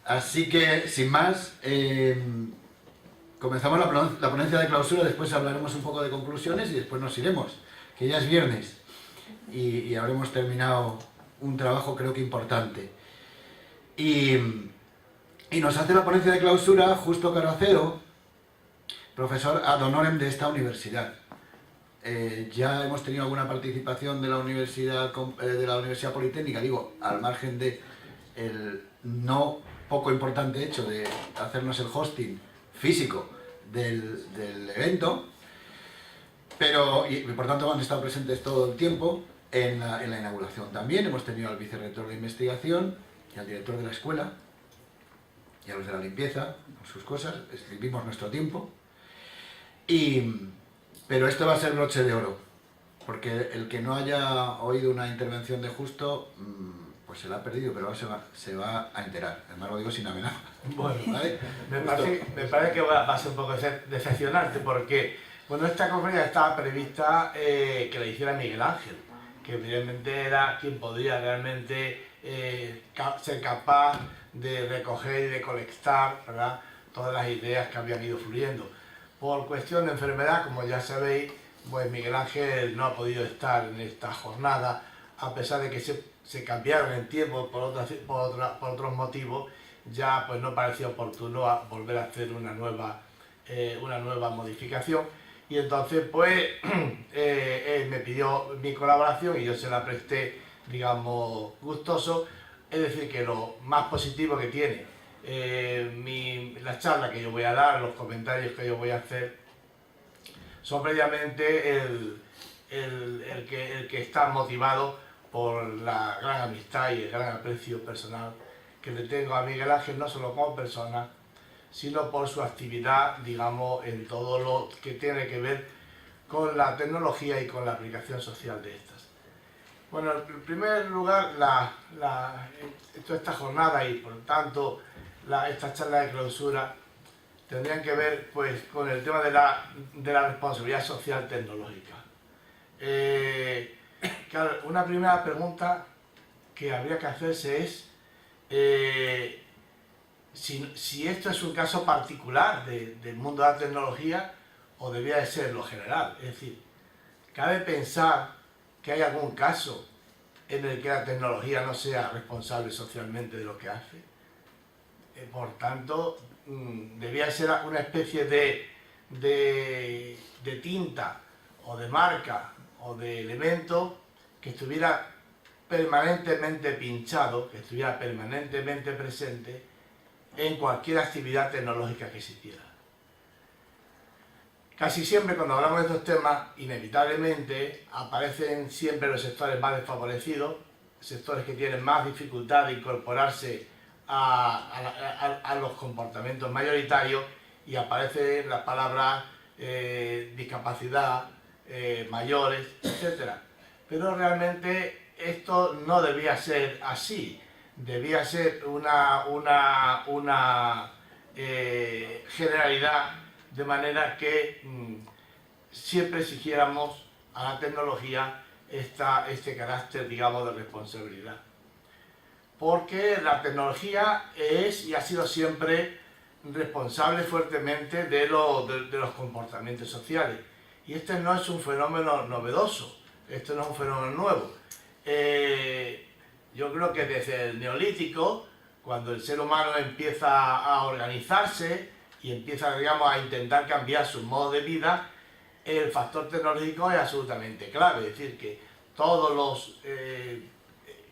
Así que, sin más, comenzamos la ponencia de clausura, después hablaremos un poco de conclusiones y después nos iremos, que ya es viernes y habremos terminado un trabajo creo que importante. Y nos hace la ponencia de clausura Justo Caracero, profesor ad honorem de esta universidad. Ya hemos tenido alguna participación de la Universidad Politécnica, digo, al margen de el no poco importante hecho de hacernos el hosting físico del evento, pero y por tanto han estado presentes todo el tiempo en la inauguración. También hemos tenido al vicerrector de investigación y al director de la escuela y a los de la limpieza, con sus cosas, escribimos nuestro tiempo. Pero esto va a ser broche de oro, porque el que no haya oído una intervención de Justo, pues se la ha perdido, pero se va a enterar. Además lo digo sin amenaza. Bueno, ¿vale? me parece que va a ser un poco decepcionante, porque bueno, esta conferencia estaba prevista que la hiciera Miguel Ángel, que evidentemente era quien podría realmente ser capaz de recoger y de colectar, ¿verdad?, todas las ideas que habían ido fluyendo. Por cuestión de enfermedad, como ya sabéis, pues Miguel Ángel no ha podido estar en esta jornada, a pesar de que se cambiaron en tiempo por otros motivos. Ya pues no parecía oportuno volver a hacer una nueva modificación, y entonces pues él me pidió mi colaboración y yo se la presté, digamos, gustoso. Es decir, que lo más positivo que tiene la charla que yo voy a dar, los comentarios que yo voy a hacer, son previamente el que está motivado por la gran amistad y el gran aprecio personal que le tengo a Miguel Ángel, no solo como persona, sino por su actividad, digamos, en todo lo que tiene que ver con la tecnología y con la aplicación social de estas. Bueno, en primer lugar, esta jornada y por tanto esta charla de clausura tendrían que ver pues con el tema de la responsabilidad social tecnológica. Claro, una primera pregunta que habría que hacerse es si esto es un caso particular del mundo de la tecnología o debía de ser lo general. Es decir, cabe pensar que hay algún caso en el que la tecnología no sea responsable socialmente de lo que hace. Por tanto, debía ser una especie de tinta o de marca o de elemento que estuviera permanentemente pinchado, que estuviera permanentemente presente en cualquier actividad tecnológica que existiera. Casi siempre cuando hablamos de estos temas, inevitablemente aparecen siempre los sectores más desfavorecidos, sectores que tienen más dificultad de incorporarse a los comportamientos mayoritarios, y aparecen las palabras discapacidad, mayores, etc. Pero realmente esto no debía ser así, debía ser una generalidad, de manera que siempre exigiéramos a la tecnología este carácter, digamos, de responsabilidad. Porque la tecnología es y ha sido siempre responsable fuertemente de los comportamientos sociales. Y este no es un fenómeno novedoso, esto no es un fenómeno nuevo. Yo creo que desde el Neolítico, cuando el ser humano empieza a organizarse y empieza, digamos, a intentar cambiar su modo de vida, el factor tecnológico es absolutamente clave. Es decir, que todos los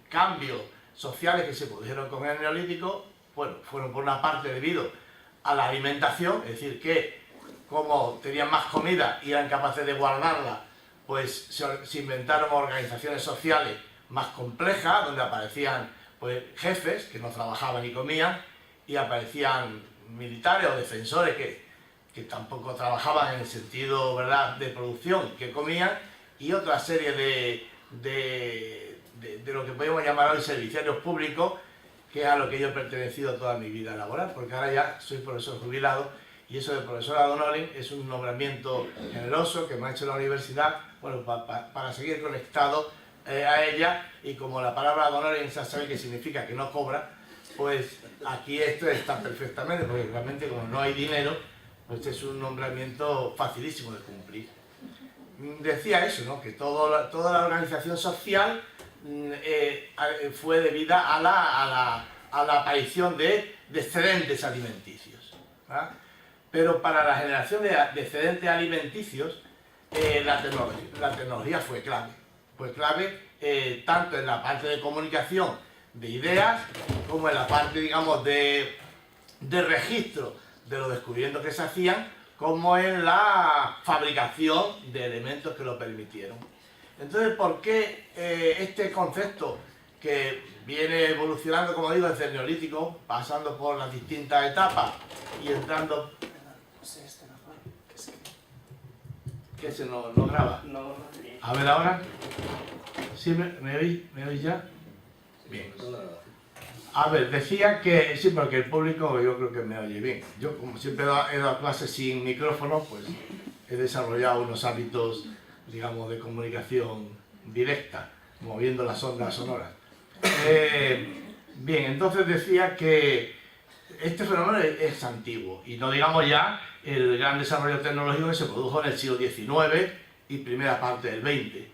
cambios sociales que se produjeron con el Neolítico, bueno, fueron por una parte debido a la alimentación, es decir, que como tenían más comida y eran capaces de guardarla, pues se inventaron organizaciones sociales más complejas, donde aparecían pues jefes que no trabajaban y comían, y aparecían militares o defensores que tampoco trabajaban en el sentido, ¿verdad?, de producción, que comían, y otra serie de lo que podemos llamar hoy servicios públicos, que es a lo que yo he pertenecido toda mi vida laboral, porque ahora ya soy profesor jubilado, y eso de profesor ad honorem es un nombramiento generoso que me ha hecho la universidad, bueno, para seguir conectado a ella, y como la palabra ad honorem ya sabe que significa que no cobra, pues aquí esto está perfectamente, porque realmente como no hay dinero, pues es un nombramiento facilísimo de cumplir. Decía eso, ¿no? Que toda la organización social fue debida a la aparición de excedentes alimenticios, ¿verdad? Pero para la generación de excedentes alimenticios, la tecnología fue clave. Fue clave tanto en la parte de comunicación de ideas, como en la parte, digamos, de registro de los descubrimientos que se hacían, como en la fabricación de elementos que lo permitieron. Entonces, ¿por qué este concepto que viene evolucionando, como digo, desde el Neolítico, pasando por las distintas etapas y entrando... ¿Qué se no graba? A ver ahora. ¿Sí me oís? ¿Me oís ya? Bien. A ver, decía que... Sí, porque el público yo creo que me oye bien. Yo, como siempre he dado clases sin micrófono, pues he desarrollado unos hábitos, digamos, de comunicación directa, moviendo las ondas sonoras. Bien, entonces decía que este fenómeno es antiguo, y no digamos ya el gran desarrollo tecnológico que se produjo en el siglo XIX y primera parte del XX.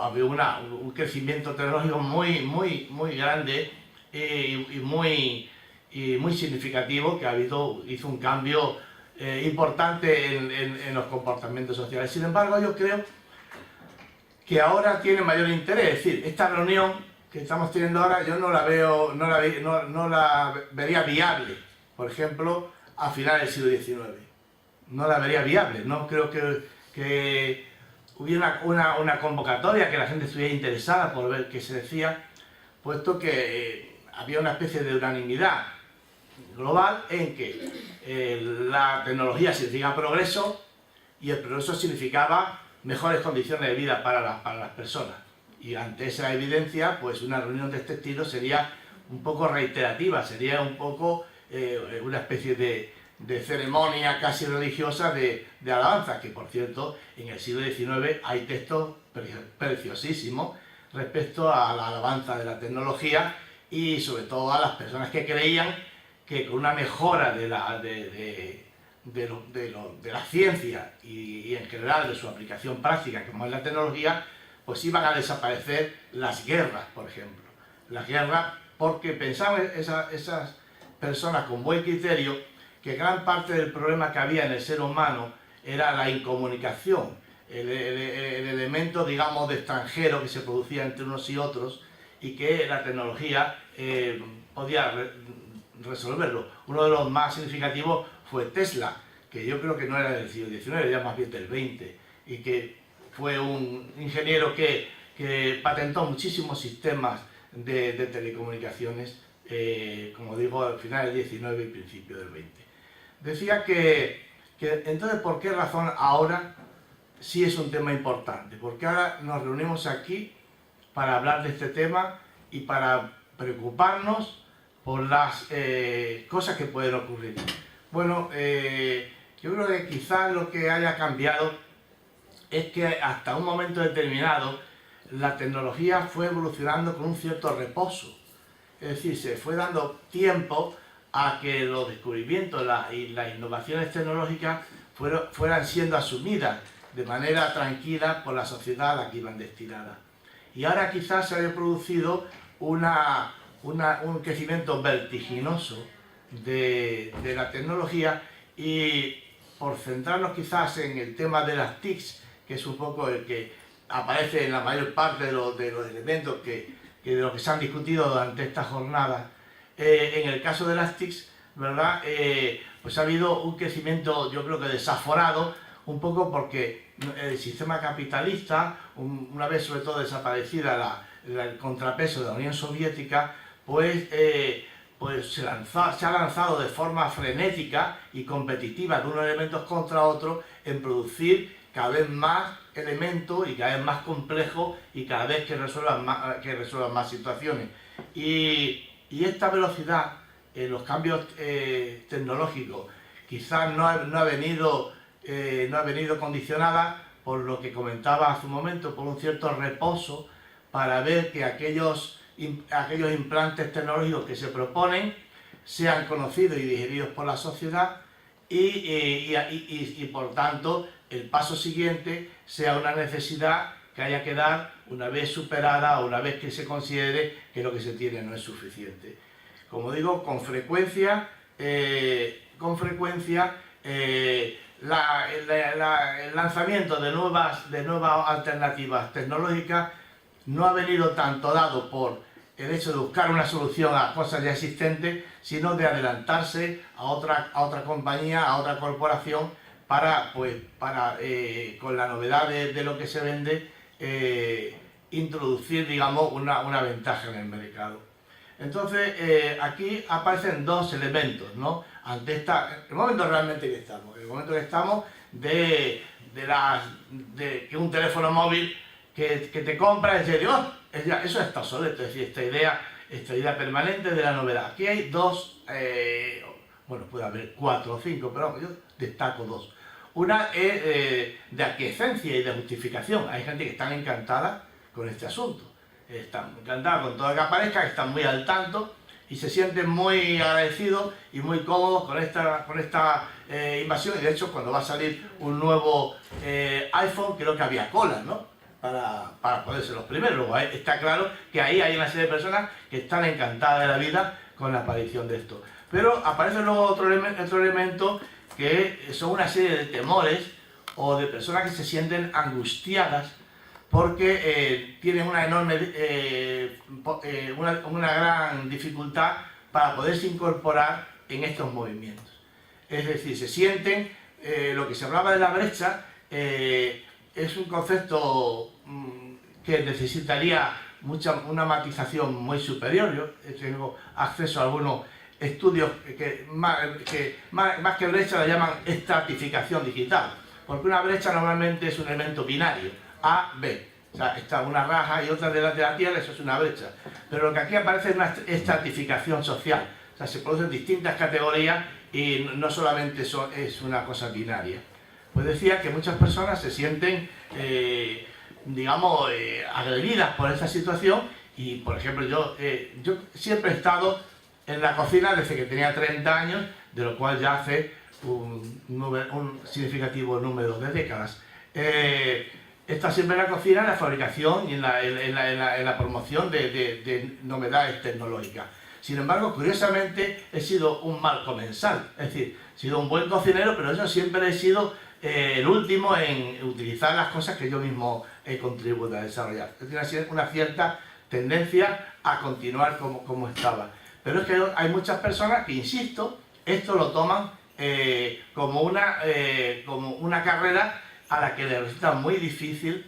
Había un crecimiento tecnológico muy grande y muy significativo, que hizo un cambio importante en los comportamientos sociales. Sin embargo, yo creo que ahora tiene mayor interés. Es decir, esta reunión que estamos teniendo ahora, yo no la vería viable, por ejemplo, a finales del siglo XIX. No la vería viable. No creo que hubiera una convocatoria, que la gente estuviera interesada por ver qué se decía, puesto que había una especie de unanimidad global en que la tecnología significa progreso, y el progreso significaba mejores condiciones de vida para las personas. Y ante esa evidencia, pues una reunión de este estilo sería un poco reiterativa, sería un poco una especie de ceremonia casi religiosa de alabanza, que por cierto en el siglo XIX hay textos preciosísimos respecto a la alabanza de la tecnología, y sobre todo a las personas que creían que con una mejora de la ciencia y en general de su aplicación práctica, como es la tecnología, pues iban a desaparecer las guerras, por ejemplo. Las guerras, porque pensaban esas personas con buen criterio que gran parte del problema que había en el ser humano era la incomunicación, el elemento, digamos, de extranjero que se producía entre unos y otros, y que la tecnología podía resolverlo. Uno de los más significativos fue Tesla, que yo creo que no era del siglo XIX, ya más bien del XX, y que fue un ingeniero que patentó muchísimos sistemas de telecomunicaciones, como digo, al final del XIX y principio del XX. Decía que entonces, ¿por qué razón ahora sí es un tema importante? Porque ahora nos reunimos aquí para hablar de este tema y para preocuparnos por las cosas que pueden ocurrir. Bueno, yo creo que quizás lo que haya cambiado es que hasta un momento determinado la tecnología fue evolucionando con un cierto reposo. Es decir, se fue dando tiempo a que los descubrimientos y las innovaciones tecnológicas fueran siendo asumidas de manera tranquila por la sociedad a la que iban destinadas. Y ahora quizás se haya producido un crecimiento vertiginoso de la tecnología, y por centrarnos quizás en el tema de las TICs, que es un poco el que aparece en la mayor parte de los elementos de los que se han discutido durante esta jornada, en el caso de las TICs, ¿verdad? Pues ha habido un crecimiento, yo creo que desaforado, un poco porque el sistema capitalista, una vez sobre todo desaparecida el contrapeso de la Unión Soviética, pues se ha lanzado de forma frenética y competitiva de unos elementos contra otros en producir cada vez más elementos y cada vez más complejos, y cada vez que resuelvan más situaciones. Y esta velocidad en los cambios tecnológicos quizás no ha venido condicionada por lo que comentaba hace un momento, por un cierto reposo, para ver que aquellos aquellos implantes tecnológicos que se proponen sean conocidos y digeridos por la sociedad y por tanto el paso siguiente sea una necesidad que haya que dar una vez superada o una vez que se considere que lo que se tiene no es suficiente. Como digo, con frecuencia el lanzamiento de nuevas alternativas tecnológicas no ha venido tanto dado por el hecho de buscar una solución a cosas ya existentes, sino de adelantarse a otra compañía, a otra corporación, para con la novedad de lo que se vende, introducir, digamos, una ventaja en el mercado. Entonces, aquí aparecen dos elementos, ¿no? Ante el momento realmente que estamos, el momento que estamos de que un teléfono móvil que te compra y dices, oh, eso está obsoleto, es decir, esta idea permanente de la novedad. Aquí hay dos, bueno, puede haber 4 o 5, pero yo destaco dos. Una es de aquiescencia y de justificación. Hay gente que está encantada con este asunto. Están encantados con todo lo que aparezca, están muy al tanto y se sienten muy agradecidos y muy cómodos con esta invasión. Y de hecho, cuando va a salir un nuevo iPhone, creo que había cola, ¿no? Para poder ser los primeros. Luego está claro que ahí hay una serie de personas que están encantadas de la vida con la aparición de esto. Pero aparece luego otro elemento que son una serie de temores o de personas que se sienten angustiadas porque tienen una enorme, una gran dificultad para poderse incorporar en estos movimientos. Es decir, se sienten, lo que se hablaba de la brecha, es un concepto que necesitaría una matización muy superior. Yo tengo acceso a algunos estudios que más que brecha la llaman estratificación digital, porque una brecha normalmente es un elemento binario, A, B. O sea, está una raja y otra de la tierra, eso es una brecha. Pero lo que aquí aparece es una estratificación social. O sea, se producen distintas categorías y no solamente es una cosa binaria. Pues decía que muchas personas se sienten, digamos, agredidas por esta situación y, por ejemplo, yo siempre he estado en la cocina desde que tenía 30 años, de lo cual ya hace un significativo número de décadas. Está siempre en la cocina, en la fabricación y en la promoción de novedades tecnológicas. Sin embargo, curiosamente, he sido un mal comensal, es decir, he sido un buen cocinero, pero yo siempre he sido el último en utilizar las cosas que yo mismo he contribuido a desarrollar. Tiene una cierta tendencia a continuar como estaba. Pero es que hay muchas personas que, insisto, esto lo toman como una carrera a la que les resulta muy difícil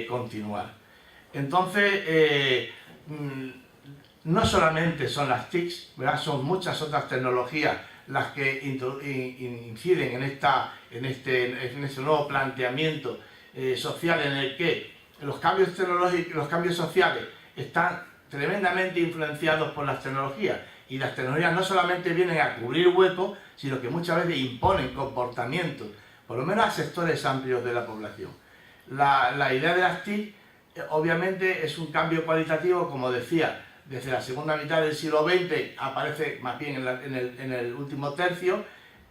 continuar. Entonces, no solamente son las TICs, ¿verdad? Son muchas otras tecnologías las que inciden en este nuevo planteamiento social en el que los cambios tecnológicos, los cambios sociales están tremendamente influenciados por las tecnologías, y las tecnologías no solamente vienen a cubrir huecos, sino que muchas veces imponen comportamientos, por lo menos a sectores amplios de la población. La idea de las TIC obviamente es un cambio cualitativo, como decía, desde la segunda mitad del siglo XX, aparece más bien en el último tercio,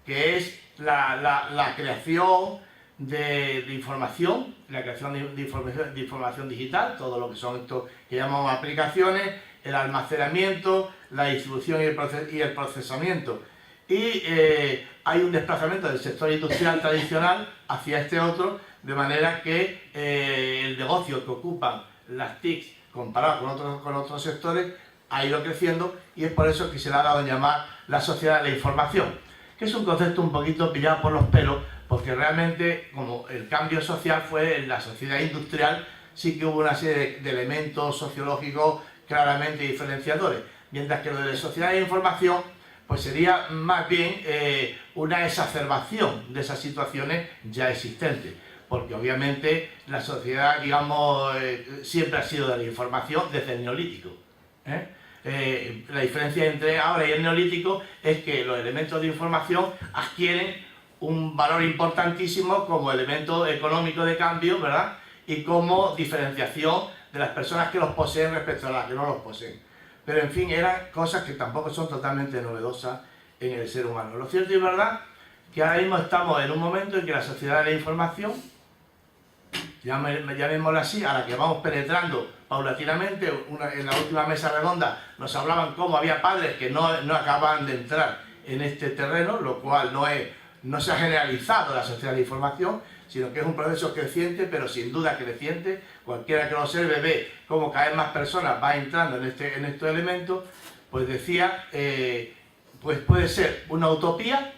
que es la creación de información, la creación de información digital, todo lo que son estos que llamamos aplicaciones, el almacenamiento, la distribución y el procesamiento. Y hay un desplazamiento del sector industrial tradicional hacia este otro, de manera que el negocio que ocupan las TICs comparado con otros sectores ha ido creciendo, y es por eso que se le ha dado en llamar la sociedad de la información, que es un concepto un poquito pillado por los pelos, porque realmente, como el cambio social fue en la sociedad industrial, sí que hubo una serie de elementos sociológicos claramente diferenciadores, mientras que lo de la sociedad de la información pues sería más bien una exacerbación de esas situaciones ya existentes, porque obviamente la sociedad, digamos, siempre ha sido de la información desde el neolítico. La diferencia entre ahora y el neolítico es que los elementos de información adquieren un valor importantísimo como elemento económico de cambio, ¿verdad? Y como diferenciación de las personas que los poseen respecto a las que no los poseen. Pero en fin, eran cosas que tampoco son totalmente novedosas en el ser humano. Lo cierto y verdad que ahora mismo estamos en un momento en que la sociedad de la información, llamémosla así, a la que vamos penetrando paulatinamente. En la última mesa redonda nos hablaban cómo había padres que no acababan de entrar en este terreno, lo cual no se ha generalizado la sociedad de la información, sino que es un proceso creciente, pero sin duda creciente. Cualquiera que lo observe ve cómo cada vez más personas va entrando en estos elementos. Pues decía, pues puede ser una utopía,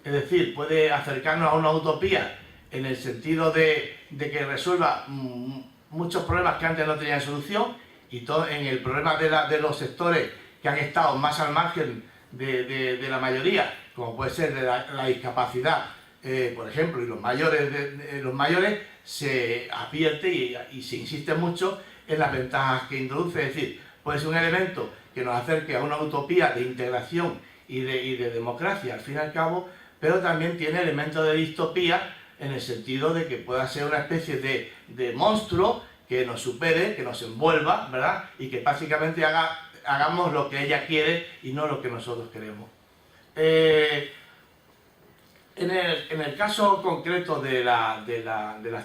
es decir, puede acercarnos a una utopía en el sentido de que resuelva muchos problemas que antes no tenían solución, y todo en el problema de los sectores que han estado más al margen de la mayoría, como puede ser de la discapacidad, por ejemplo, y los mayores se advierte y se insiste mucho en las ventajas que introduce. Es decir, puede ser un elemento que nos acerque a una utopía de integración y de democracia, al fin y al cabo, pero también tiene elementos de distopía, en el sentido de que pueda ser una especie de monstruo que nos supere, que nos envuelva, ¿verdad? Y que básicamente hagamos lo que ella quiere y no lo que nosotros queremos. En el caso concreto de las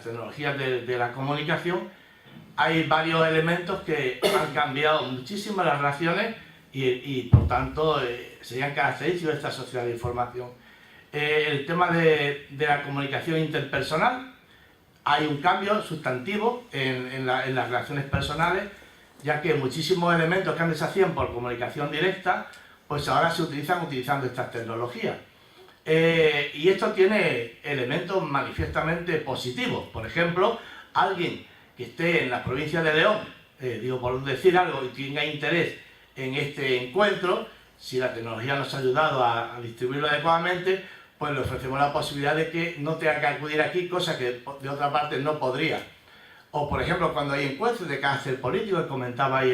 tecnologías de la comunicación, hay varios elementos que han cambiado muchísimo las relaciones y por tanto serían característicos de esta sociedad de información. El tema de la comunicación interpersonal, hay un cambio sustantivo en las relaciones personales, ya que muchísimos elementos que antes se hacían por comunicación directa, pues ahora se utilizan utilizando estas tecnologías. Y esto tiene elementos manifiestamente positivos. Por ejemplo, alguien que esté en la provincia de León, digo por decir algo, y tenga interés en este encuentro, si la tecnología nos ha ayudado a distribuirlo adecuadamente, pues le ofrecemos la posibilidad de que no tenga que acudir aquí, cosa que de otra parte no podría. O por ejemplo, cuando hay encuentros de carácter político, que comentaba ahí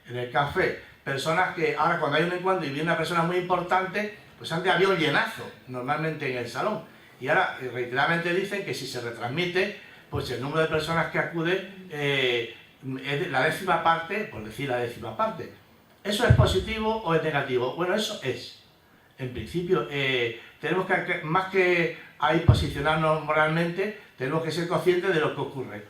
en el café, personas que ahora cuando hay un encuentro y viene una persona muy importante, pues antes había un llenazo normalmente en el salón, y ahora reiteradamente dicen que si se retransmite, pues el número de personas que acude es la 10ª parte, por decir la 10ª parte. ¿Eso es positivo o es negativo? Bueno, eso es. En principio, tenemos que, más que ahí posicionarnos moralmente, tenemos que ser conscientes de lo que ocurre.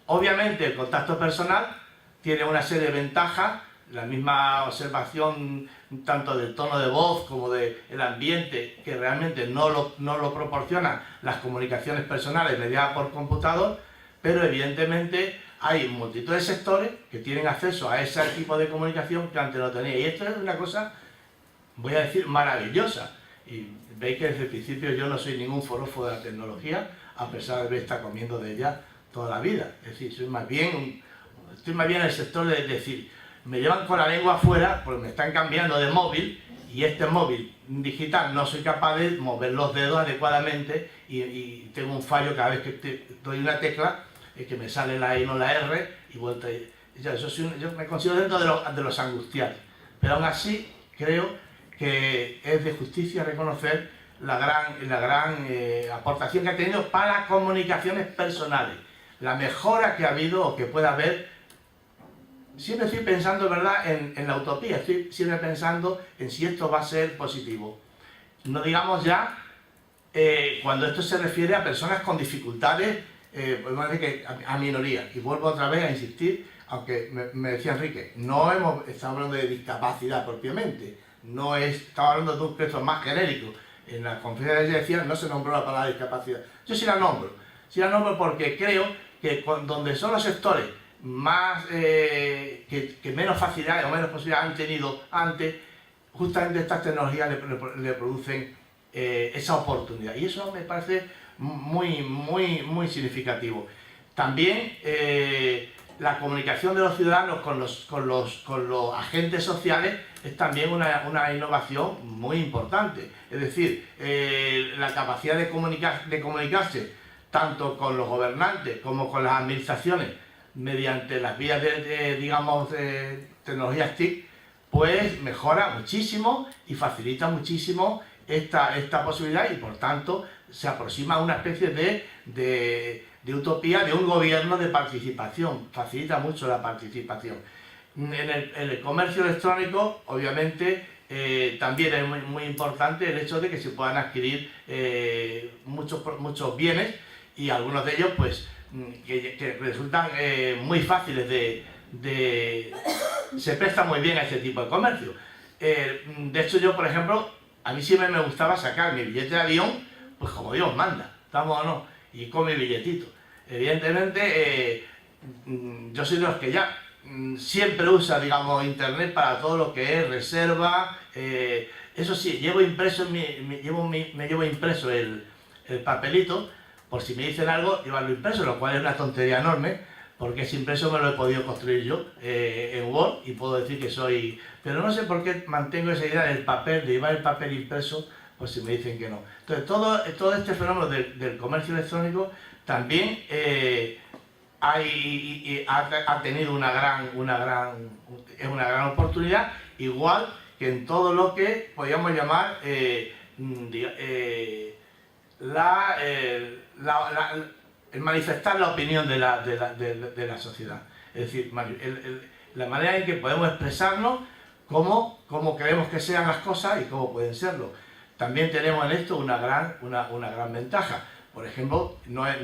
Obviamente el contacto personal tiene una serie de ventajas, la misma observación tanto del tono de voz como del ambiente, que realmente no lo proporcionan las comunicaciones personales mediadas por computador, pero evidentemente hay multitud de sectores que tienen acceso a ese tipo de comunicación que antes no tenían. Y esto es una cosa, voy a decir, maravillosa. Y veis que desde el principio yo no soy ningún forofo de la tecnología, a pesar de haber estado comiendo de ella toda la vida. Es decir, estoy más bien en el sector de decir, me llevan con la lengua afuera porque me están cambiando de móvil, y este móvil digital no soy capaz de mover los dedos adecuadamente, y tengo un fallo cada vez que doy una tecla, es que me sale la I no la R y vuelta. Yo me considero dentro de los angustiados, pero aún así creo que es de justicia reconocer la gran aportación que ha tenido para las comunicaciones personales, la mejora que ha habido o que pueda haber. Siempre estoy pensando, ¿verdad?, en la utopía, estoy siempre pensando en si esto va a ser positivo. No digamos ya cuando esto se refiere a personas con dificultades, podemos decir que a minorías. Y vuelvo otra vez a insistir, aunque me decía Enrique, no estamos hablando de discapacidad propiamente, estamos hablando de un concepto más genérico. En la conferencia de decía no se nombró la palabra discapacidad. Yo sí la nombro porque creo que donde son los sectores más que menos facilidades o menos posibilidades han tenido antes, justamente estas tecnologías le producen esa oportunidad, y eso me parece muy significativo. También la comunicación de los ciudadanos con los agentes sociales es también una innovación muy importante. Es decir, la capacidad de comunicarse tanto con los gobernantes como con las administraciones mediante las vías de tecnologías TIC, pues mejora muchísimo y facilita muchísimo esta posibilidad y por tanto se aproxima a una especie de utopía de un gobierno de participación, facilita mucho la participación. En el comercio electrónico, obviamente, también es muy importante el hecho de que se puedan adquirir muchos bienes y algunos de ellos pues que resultan muy fáciles se prestan muy bien a ese tipo de comercio. De hecho yo, por ejemplo, a mí siempre me gustaba sacar mi billete de avión pues como Dios manda, ¿estamos o no? Y con mi billetito. Evidentemente yo soy de los que ya siempre usa, digamos, internet para todo lo que es reserva. Eso sí, llevo impreso me llevo impreso el papelito, por si me dicen algo, llevarlo impreso, lo cual es una tontería enorme, porque ese impreso me lo he podido construir yo en Word y puedo decir que soy... Pero no sé por qué mantengo esa idea del papel, de llevar el papel impreso, pues si me dicen que no. Entonces, todo este fenómeno del comercio electrónico también ha tenido una gran oportunidad, igual que en todo lo que podríamos llamar el manifestar la opinión de la sociedad. Es decir, la manera en que podemos expresarnos cómo queremos que sean las cosas y cómo pueden serlo. También tenemos en esto una gran ventaja. Por ejemplo, no es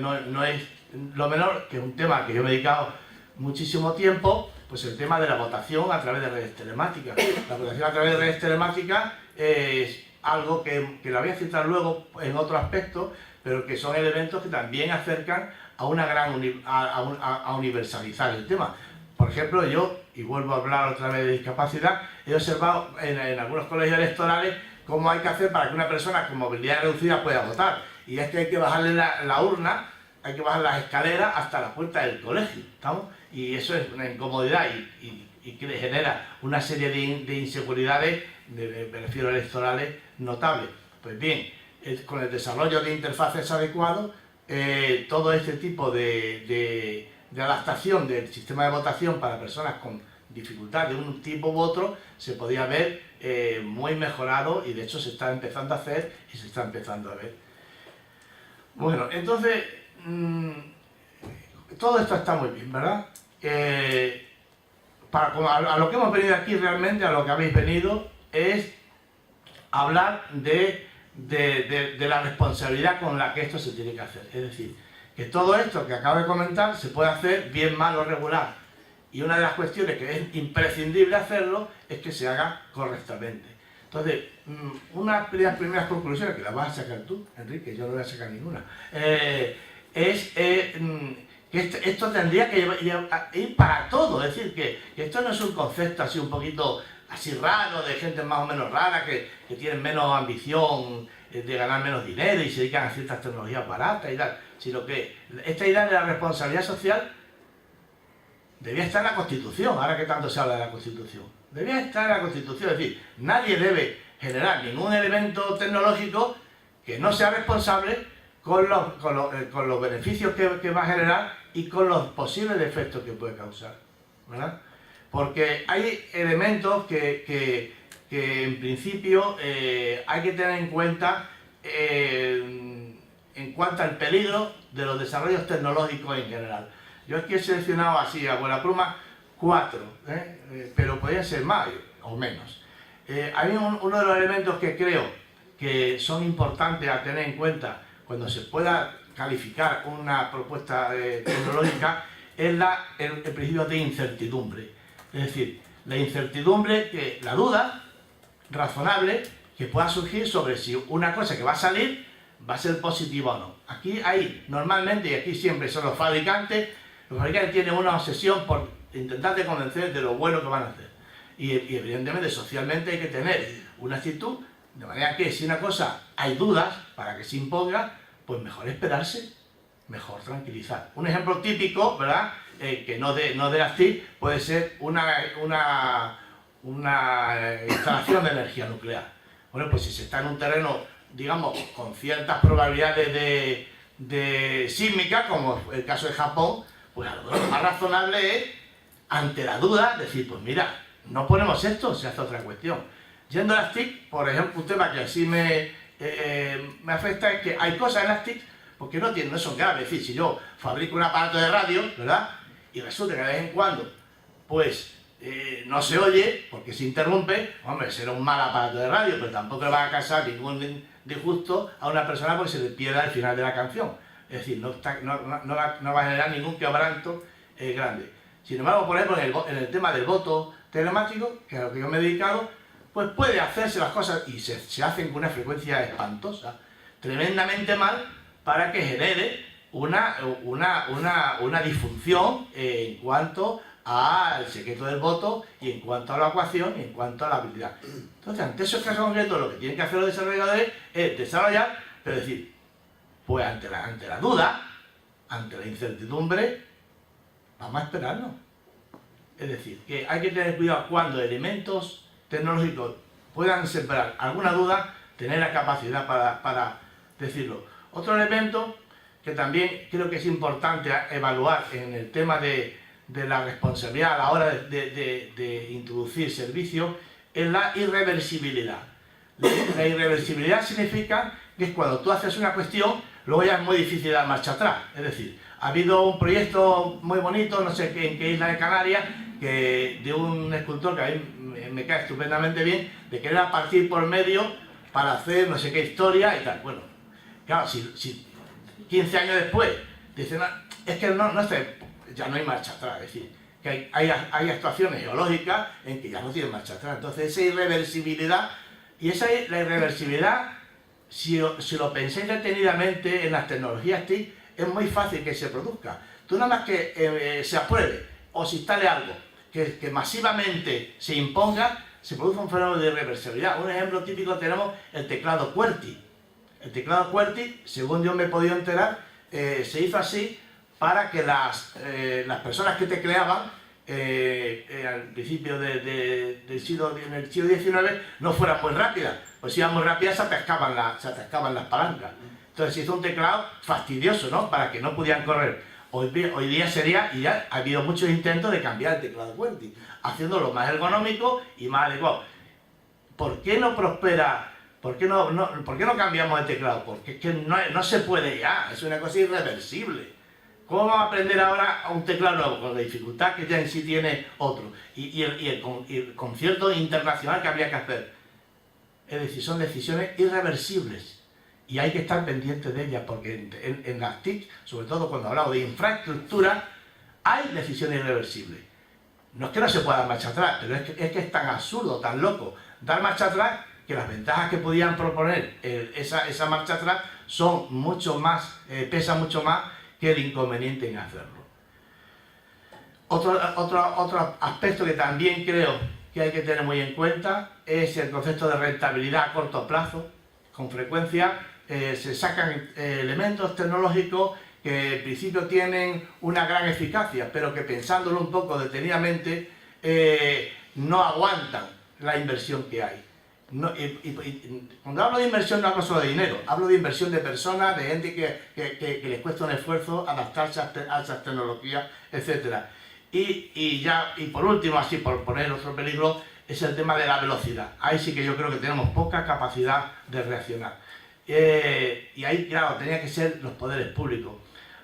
lo menor, que es un tema que yo me he dedicado muchísimo tiempo, pues el tema de la votación a través de redes telemáticas. La votación a través de redes telemáticas es algo que lo voy a citar luego en otro aspecto, pero que son elementos que también acercan a a universalizar el tema. Por ejemplo, yo, y vuelvo a hablar otra vez de discapacidad, he observado en algunos colegios electorales cómo hay que hacer para que una persona con movilidad reducida pueda votar. Y es que hay que bajarle la urna, hay que bajar las escaleras hasta la puerta del colegio, ¿estamos? Y eso es una incomodidad y que le genera una serie de inseguridades, me refiero electorales, notables. Pues bien, con el desarrollo de interfaces adecuados, todo este tipo de adaptación del sistema de votación para personas con dificultad de un tipo u otro se podía ver muy mejorado y de hecho se está empezando a hacer y se está empezando a ver. Bueno, entonces todo esto está muy bien, ¿verdad? A lo que hemos venido aquí realmente, a lo que habéis venido, es hablar de la responsabilidad con la que esto se tiene que hacer. Es decir, que todo esto que acabo de comentar se puede hacer bien, mal o regular. Y una de las cuestiones que es imprescindible hacerlo es que se haga correctamente. Entonces, una de las primeras conclusiones, que las vas a sacar tú, Enrique, yo no voy a sacar ninguna, es que esto tendría que ir para todo. Es decir, que esto no es un concepto así un poquito así raro, de gente más o menos rara, que tienen menos ambición de ganar menos dinero y se dedican a ciertas tecnologías baratas y tal, sino que esta idea de la responsabilidad social debía estar en la Constitución, ahora que tanto se habla de la Constitución. Debía estar en la Constitución, es decir, nadie debe generar ningún elemento tecnológico que no sea responsable con los beneficios que va a generar y con los posibles defectos que puede causar, ¿verdad? Porque hay elementos que en principio hay que tener en cuenta en cuanto al peligro de los desarrollos tecnológicos en general. Yo aquí he seleccionado así a buena pluma 4, pero podrían ser más o menos. Hay uno de los elementos que creo que son importantes a tener en cuenta cuando se pueda calificar una propuesta tecnológica es el principio de incertidumbre. Es decir, la incertidumbre, la duda razonable que pueda surgir sobre si una cosa que va a salir va a ser positiva o no. Aquí hay normalmente, y aquí siempre son los fabricantes tienen una obsesión por intentar de convencer de lo bueno que van a hacer. Y evidentemente socialmente hay que tener una actitud de manera que si una cosa hay dudas para que se imponga, pues mejor esperarse, mejor tranquilizar. Un ejemplo típico, ¿verdad? Que no de las TIC, puede ser una instalación de energía nuclear. Bueno, pues si se está en un terreno, digamos, con ciertas probabilidades de sísmica, como el caso de Japón, pues lo más razonable es, ante la duda, decir, pues mira, no ponemos esto, se hace otra cuestión. Yendo a las TIC, por ejemplo, un tema que así me afecta es que hay cosas en las TIC porque no son graves. Es decir, si yo fabrico un aparato de radio, ¿verdad? Y resulta que de vez en cuando, pues, no se oye porque se interrumpe, hombre, será un mal aparato de radio, pero tampoco le va a causar ningún disgusto a una persona porque se le pierda el final de la canción. Es decir, no va a generar ningún quebranto grande. Sin embargo, por ejemplo, en el tema del voto telemático, que es a lo que yo me he dedicado, pues puede hacerse las cosas y se hacen con una frecuencia espantosa, tremendamente mal, para que genere una disfunción en cuanto al secreto del voto y en cuanto a la ecuación y en cuanto a la habilidad. Entonces, ante esos casos concretos, lo que tienen que hacer los desarrolladores es desarrollar, pero decir, pues ante la duda, ante la incertidumbre, vamos a esperarnos. Es decir, que hay que tener cuidado cuando elementos tecnológicos puedan sembrar alguna duda, tener la capacidad para decirlo. Otro elemento que también creo que es importante evaluar en el tema de la responsabilidad a la hora de introducir servicios es la irreversibilidad. La irreversibilidad significa que es cuando tú haces una cuestión, luego ya es muy difícil dar marcha atrás. Es decir, ha habido un proyecto muy bonito, no sé en qué isla de Canarias, de un escultor que a mí me cae estupendamente bien, de querer partir por medio para hacer no sé qué historia y tal. Bueno, claro, si 15 años después dicen, es que ya no hay marcha atrás, es decir, que hay actuaciones geológicas en que ya no tienen marcha atrás. Entonces esa irreversibilidad, la irreversibilidad, si lo pensáis detenidamente en las tecnologías TIC, es muy fácil que se produzca. Tú nada más que se apruebe o se instale algo que masivamente se imponga, se produce un fenómeno de irreversibilidad. Un ejemplo típico tenemos el teclado QWERTY. El teclado QWERTY, según yo me he podido enterar, se hizo así para que las personas que tecleaban al principio en el siglo XIX no fueran muy rápidas. Pues si iban muy rápidas se atascaban las palancas. Entonces se hizo un teclado fastidioso, ¿no? Para que no pudieran correr. Hoy día sería, y ya ha habido muchos intentos de cambiar el teclado QWERTY, haciéndolo más ergonómico y más adecuado. ¿Por qué no prospera? ¿Por qué no cambiamos el teclado? Porque es que no se puede ya, es una cosa irreversible. ¿Cómo vamos a aprender ahora a un teclado nuevo? Con la dificultad que ya en sí tiene otro. Y el concierto internacional que habría que hacer. Es decir, son decisiones irreversibles. Y hay que estar pendientes de ellas, porque en las TIC, sobre todo cuando hablamos de infraestructura, hay decisiones irreversibles. No es que no se pueda dar marcha atrás, pero es que es tan absurdo, tan loco dar marcha atrás, que las ventajas que podían proponer esa marcha atrás son mucho más, pesan mucho más que el inconveniente en hacerlo. Otro aspecto que también creo que hay que tener muy en cuenta es el concepto de rentabilidad a corto plazo. Con frecuencia se sacan elementos tecnológicos que en principio tienen una gran eficacia, pero que pensándolo un poco detenidamente no aguantan la inversión que hay. Cuando hablo de inversión no hablo solo de dinero, hablo de inversión de personas, de gente que les cuesta un esfuerzo adaptarse a esas tecnologías, etc. Y por último, así por poner otro peligro, es el tema de la velocidad. Ahí sí que yo creo que tenemos poca capacidad de reaccionar. Y ahí, claro, tenía que ser los poderes públicos.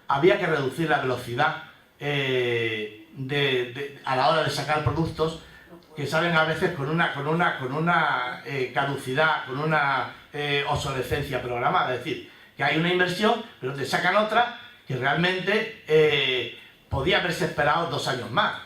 Había que reducir la velocidad a la hora de sacar productos que salen a veces con una caducidad, con una obsolescencia programada. Es decir, que hay una inversión, pero te sacan otra que realmente podía haberse esperado 2 años más.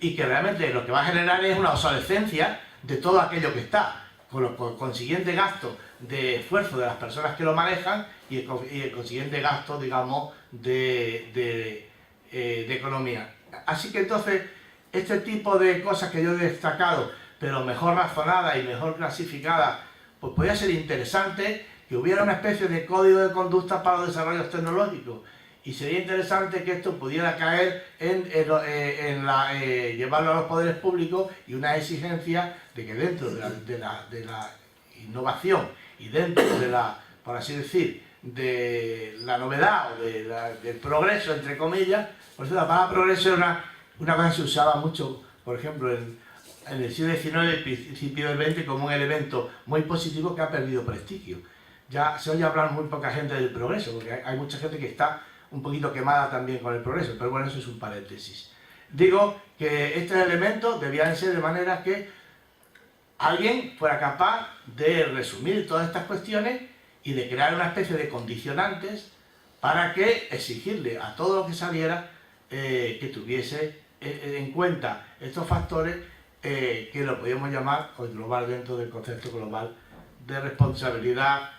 Y que realmente lo que va a generar es una obsolescencia de todo aquello que está, con el consiguiente gasto de esfuerzo de las personas que lo manejan y el consiguiente gasto, digamos, de economía. Así que entonces, este tipo de cosas que yo he destacado, pero mejor razonadas y mejor clasificadas, pues podría ser interesante que hubiera una especie de código de conducta para los desarrollos tecnológicos. Y sería interesante que esto pudiera caer llevarlo a los poderes públicos y una exigencia de que dentro de la innovación y dentro de por así decir, de la novedad o del progreso, entre comillas, por eso la palabra progreso era una cosa que se usaba mucho, por ejemplo, en el siglo XIX y principio del XX como un elemento muy positivo que ha perdido prestigio. Ya se oye hablar muy poca gente del progreso, porque hay mucha gente que está un poquito quemada también con el progreso, pero bueno, eso es un paréntesis. Digo que estos elementos debían ser de manera que alguien fuera capaz de resumir todas estas cuestiones y de crear una especie de condicionantes para que exigirle a todo lo que saliera que tuviese en cuenta estos factores que lo podríamos llamar o englobar dentro del concepto global de responsabilidad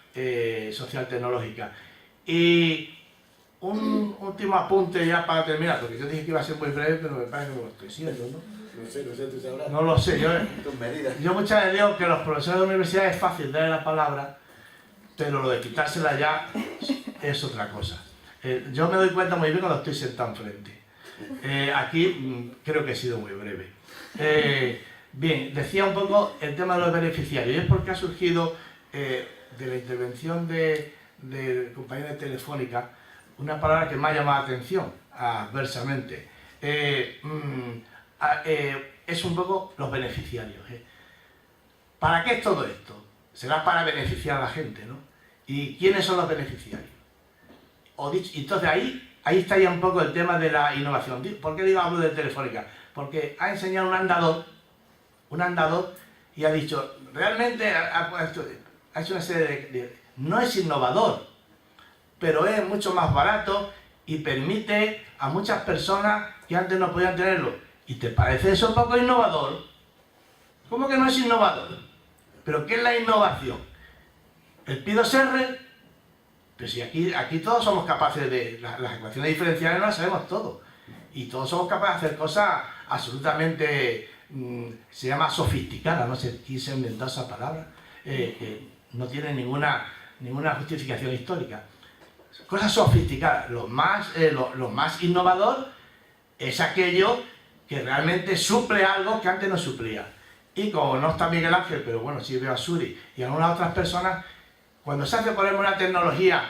social tecnológica. Y un último apunte ya para terminar, porque yo dije que iba a ser muy breve, pero me parece que lo estoy siendo, ¿no? No sé, tú sabrás. No lo sé, Tus medidas. yo muchas veces digo que los profesores de universidad es fácil darle la palabra, pero lo de quitársela ya es otra cosa. Yo me doy cuenta muy bien cuando estoy sentado enfrente. Aquí creo que he sido muy breve. Bien, decía un poco el tema de los beneficiarios, y es porque ha surgido de la intervención de compañía de Telefónica una palabra que me ha llamado la atención adversamente. Es un poco los beneficiarios. ¿Para qué es todo esto? Será para beneficiar a la gente, ¿no? ¿Y quiénes son los beneficiarios? Entonces ahí está ya un poco el tema de la innovación. ¿Por qué hablo de Telefónica? Porque ha enseñado un andador y ha dicho, realmente ha hecho una serie de... No es innovador, pero es mucho más barato y permite a muchas personas que antes no podían tenerlo. ¿Y te parece eso un poco innovador? ¿Cómo que no es innovador? ¿Pero qué es la innovación? ¿El pido serre? Pero si aquí todos somos capaces de... Las ecuaciones diferenciales no las sabemos todos. Y todos somos capaces de hacer cosas absolutamente... se llama sofisticada, no sé quién se ha inventado esa palabra. Que no tiene ninguna justificación histórica. Cosas sofisticadas. Lo más innovador es aquello que realmente suple algo que antes no suplía. Y como no está Miguel Ángel, pero bueno, sí veo a Suri y algunas otras personas, cuando se hace poner una tecnología,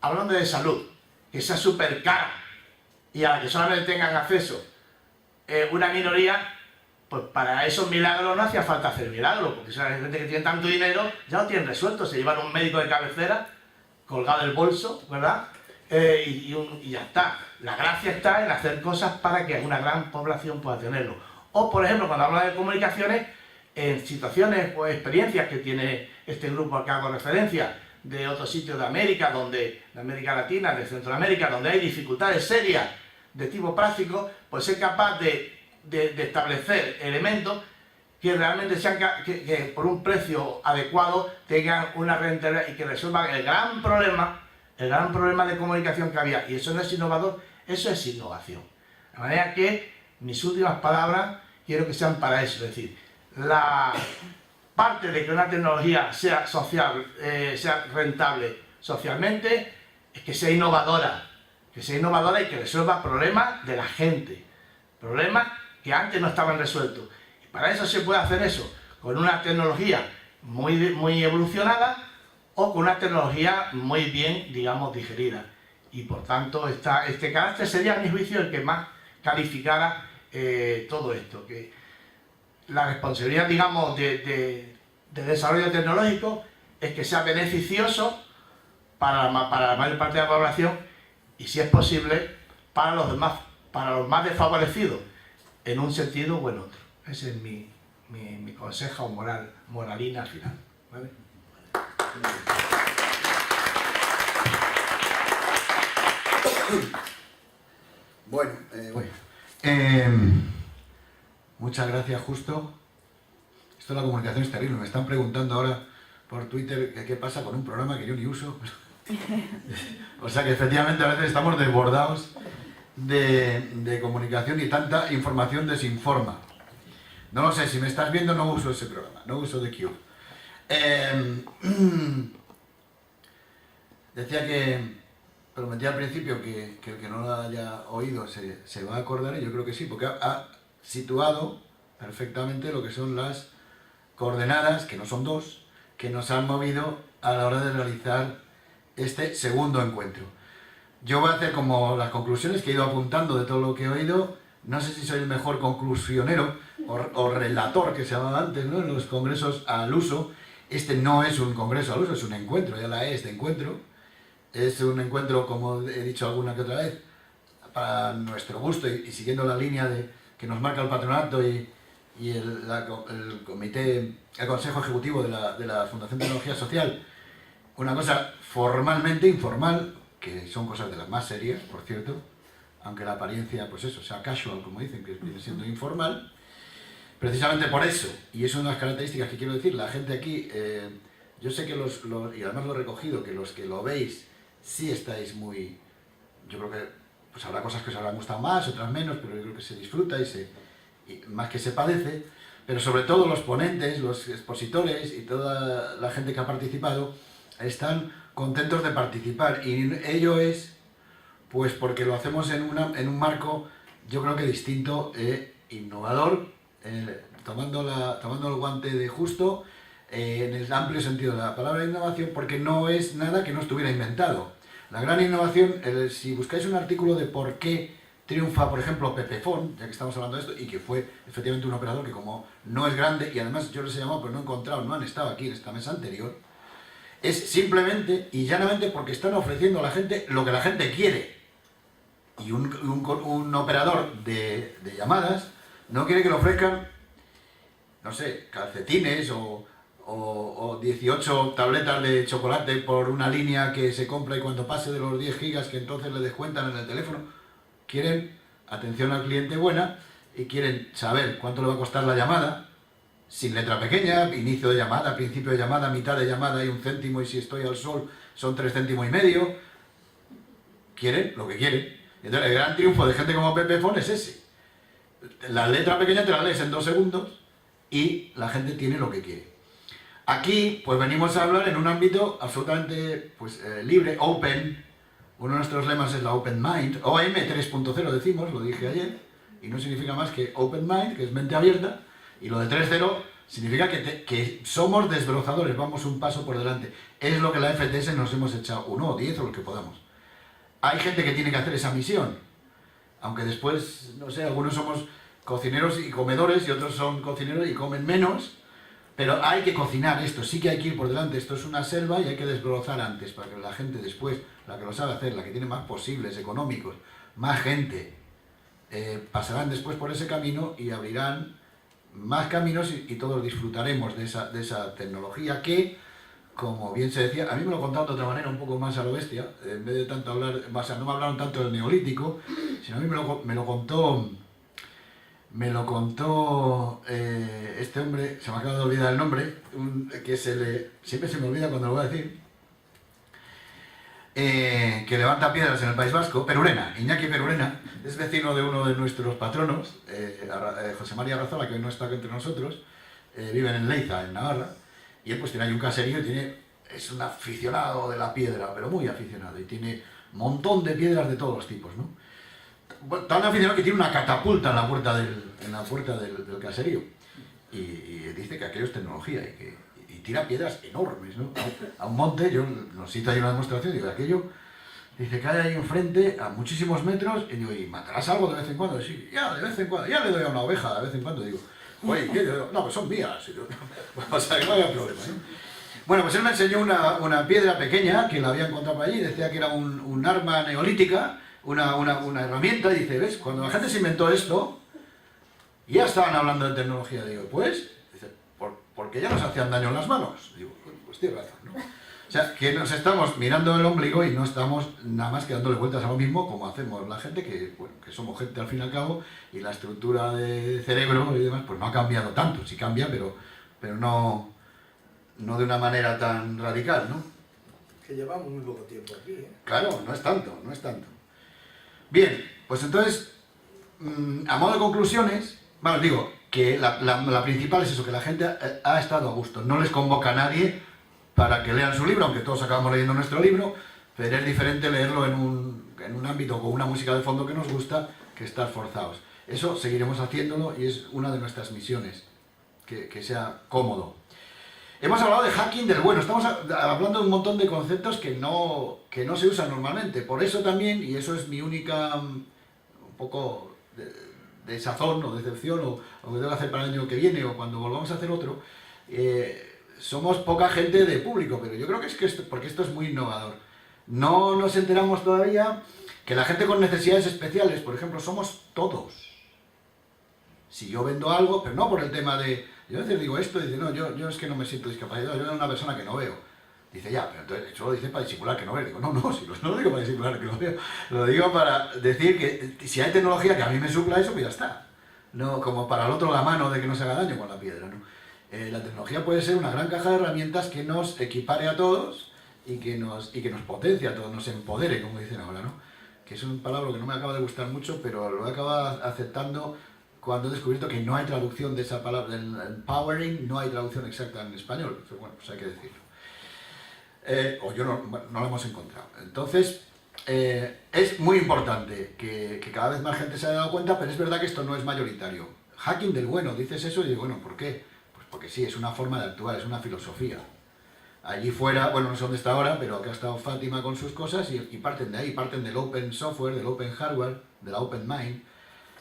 hablando de salud, que sea súper cara y a la que solamente tengan acceso una minoría, pues para esos milagros no hacía falta hacer milagros, porque esa gente que tiene tanto dinero ya lo tienen resuelto, se llevan un médico de cabecera colgado del bolso, ¿verdad? Y ya está. La gracia está en hacer cosas para que una gran población pueda tenerlo. O, por ejemplo, cuando habla de comunicaciones, en situaciones o experiencias que tiene este grupo al que hago referencia, de otros sitios de América, de América Latina, de Centroamérica, donde hay dificultades serias de tipo práctico, pues es capaz de establecer elementos que realmente sean que por un precio adecuado tengan una rentabilidad y que resuelvan el gran problema de comunicación que había. Y eso no es innovador, eso es innovación. De manera que mis últimas palabras quiero que sean para eso, es decir, la parte de que una tecnología sea social, sea rentable socialmente, es que sea innovadora y que resuelva problemas de la gente, problemas que antes no estaban resueltos. Y para eso se puede hacer eso, con una tecnología muy evolucionada o con una tecnología muy bien, digamos, digerida. Y por tanto, este carácter sería, a mi juicio, el que más calificara todo esto. Que la responsabilidad, digamos, de desarrollo tecnológico es que sea beneficioso para la mayor parte de la población y, si es posible, para los más desfavorecidos, en un sentido o en otro. Ese es mi consejo moralina al final, ¿vale? Bueno, muchas gracias, Justo. Esto de la comunicación es terrible. Me están preguntando ahora por Twitter qué pasa con un programa que yo ni uso. O sea que efectivamente a veces estamos desbordados de comunicación y tanta información desinforma. No lo sé, si me estás viendo no uso ese programa, no uso The Cube. Decía que prometí al principio que el que no lo haya oído se va a acordar, y yo creo que sí, porque ha situado perfectamente lo que son las coordenadas, que no son dos, que nos han movido a la hora de realizar este segundo encuentro. Yo voy a hacer como las conclusiones que he ido apuntando de todo lo que he oído, no sé si soy el mejor conclusionero o relator que se llamaba antes, ¿no? En los congresos al uso. Este no es un congreso al uso, es un encuentro, ya la es de encuentro. Es un encuentro, como he dicho alguna que otra vez, para nuestro gusto y siguiendo la línea que nos marca el patronato y el comité, el consejo ejecutivo de la Fundación Tecnología Social. Una cosa formalmente informal, que son cosas de las más serias, por cierto, aunque la apariencia, pues eso, sea casual, como dicen, que viene siendo informal. Precisamente por eso, y es una de las características que quiero decir, la gente aquí, yo sé que y además lo he recogido, que los que lo veis, sí estáis muy, yo creo que pues habrá cosas que os habrán gustado más, otras menos, pero yo creo que se disfruta y más que se padece, pero sobre todo los ponentes, los expositores y toda la gente que ha participado están contentos de participar, y ello es pues porque lo hacemos en un marco, yo creo que distinto e innovador, tomando el guante de Justo, en el amplio sentido de la palabra innovación, porque no es nada que no estuviera inventado. La gran innovación, si buscáis un artículo de por qué triunfa, por ejemplo, Pepefon, ya que estamos hablando de esto, y que fue efectivamente un operador que como no es grande, y además yo les he llamado pero no he encontrado, no han estado aquí en esta mesa anterior, es simplemente y llanamente porque están ofreciendo a la gente lo que la gente quiere. Y un operador de llamadas no quiere que le ofrezcan, no sé, calcetines o 18 tabletas de chocolate por una línea que se compra y cuando pase de los 10 gigas que entonces le descuentan en el teléfono. Quieren atención al cliente buena y quieren saber cuánto le va a costar la llamada, sin letra pequeña, inicio de llamada, principio de llamada, mitad de llamada y 1 céntimo, y si estoy al sol son 3,5 céntimos. Quieren lo que quieren. Entonces el gran triunfo de gente como Pepefon es ese. La letra pequeña te la lees en 2 segundos y la gente tiene lo que quiere. Aquí pues venimos a hablar en un ámbito absolutamente pues, libre, open. Uno de nuestros lemas es la Open Mind, OM 3.0 decimos, lo dije ayer, y no significa más que Open Mind, que es mente abierta, y lo de 3.0 significa que somos desbrozadores, vamos un paso por delante. Es lo que la FTS nos hemos echado, 1 o 10 o lo que podamos. Hay gente que tiene que hacer esa misión, aunque después, no sé, algunos somos cocineros y comedores y otros son cocineros y comen menos, pero hay que cocinar esto, sí que hay que ir por delante, esto es una selva y hay que desbrozar antes para que la gente después, la que lo sabe hacer, la que tiene más posibles económicos, más gente, pasarán después por ese camino y abrirán más caminos y todos disfrutaremos de esa tecnología que, como bien se decía, a mí me lo contaron de otra manera, un poco más a lo bestia, en vez de tanto hablar, o sea, no me hablaron tanto del neolítico, sino a mí me lo contó este hombre, se me acaba de olvidar el nombre, que siempre se me olvida cuando lo voy a decir, que levanta piedras en el País Vasco, Perurena, Iñaki Perurena, es vecino de uno de nuestros patronos, José María Razola, que hoy no está entre nosotros, viven en Leiza, en Navarra, y él pues tiene ahí un caserío y es un aficionado de la piedra, pero muy aficionado, y tiene un montón de piedras de todos los tipos, ¿no? Tan aficionado que tiene una catapulta en la puerta del caserío, y dice que aquello es tecnología y tira piedras enormes, ¿no? A un monte, yo nos hice ahí una demostración, digo, aquello, dice, cae ahí enfrente a muchísimos metros, y digo, ¿y matarás algo de vez en cuando? Sí, ya, de vez en cuando, ya le doy a una oveja de vez en cuando, digo, oye, ¿qué? No, pues son mías, o sea, que no había problema, ¿no? Bueno, pues él me enseñó una piedra pequeña que la había encontrado por allí, decía que era un arma neolítica, una herramienta, y dice, ¿ves? Cuando la gente se inventó esto, ya estaban hablando de tecnología. Digo, pues, dice, porque ya nos hacían daño en las manos. Digo, pues tienes razón, ¿no? O sea, que nos estamos mirando el ombligo y no estamos nada más que dándole vueltas a lo mismo como hacemos la gente, que somos gente al fin y al cabo, y la estructura de cerebro y demás, pues no ha cambiado tanto, sí cambia, pero no de una manera tan radical, ¿no? Que llevamos muy poco tiempo aquí, ¿eh? Claro, no es tanto. Bien, pues entonces, a modo de conclusiones, bueno, digo que la principal es eso, que la gente ha estado a gusto, no les convoca a nadie para que lean su libro, aunque todos acabamos leyendo nuestro libro, pero es diferente leerlo en un ámbito con una música de fondo que nos gusta que estar forzados. Eso seguiremos haciéndolo y es una de nuestras misiones, que sea cómodo. Hemos hablado de hacking del bueno, estamos hablando de un montón de conceptos que no se usan normalmente, por eso también, y eso es mi única, un poco de sazón o decepción o que tengo que hacer para el año que viene o cuando volvamos a hacer otro, somos poca gente de público, pero yo creo que es que porque esto es muy innovador. No nos enteramos todavía que la gente con necesidades especiales, por ejemplo, somos todos. Si yo vendo algo, pero no por el tema de... Yo a veces digo esto y dice, no, yo es que no me siento discapacitado, yo soy una persona que no veo. Dice, ya, pero entonces eso lo dice para disimular que no veo. Digo, no, si no lo digo para disimular que no veo. Lo digo para decir que si hay tecnología que a mí me supla eso, pues ya está. No como para el otro la mano de que no se haga daño con la piedra, ¿no? La tecnología puede ser una gran caja de herramientas que nos equipare a todos y que nos potencie a todos, nos empodere, como dicen ahora, ¿no? Que es un palabra que no me acaba de gustar mucho, pero lo he acabado aceptando cuando he descubierto que no hay traducción de esa palabra, del empowering, no hay traducción exacta en español. Pero bueno, pues hay que decirlo. O yo no lo hemos encontrado. Entonces, es muy importante que cada vez más gente se haya dado cuenta, pero es verdad que esto no es mayoritario. Hacking del bueno, dices eso y digo, bueno, ¿por qué? Pues porque sí, es una forma de actuar, es una filosofía. Allí fuera, bueno, no sé dónde está ahora, pero aquí ha estado Fátima con sus cosas y parten de ahí, parten del open software, del open hardware, de la open mind,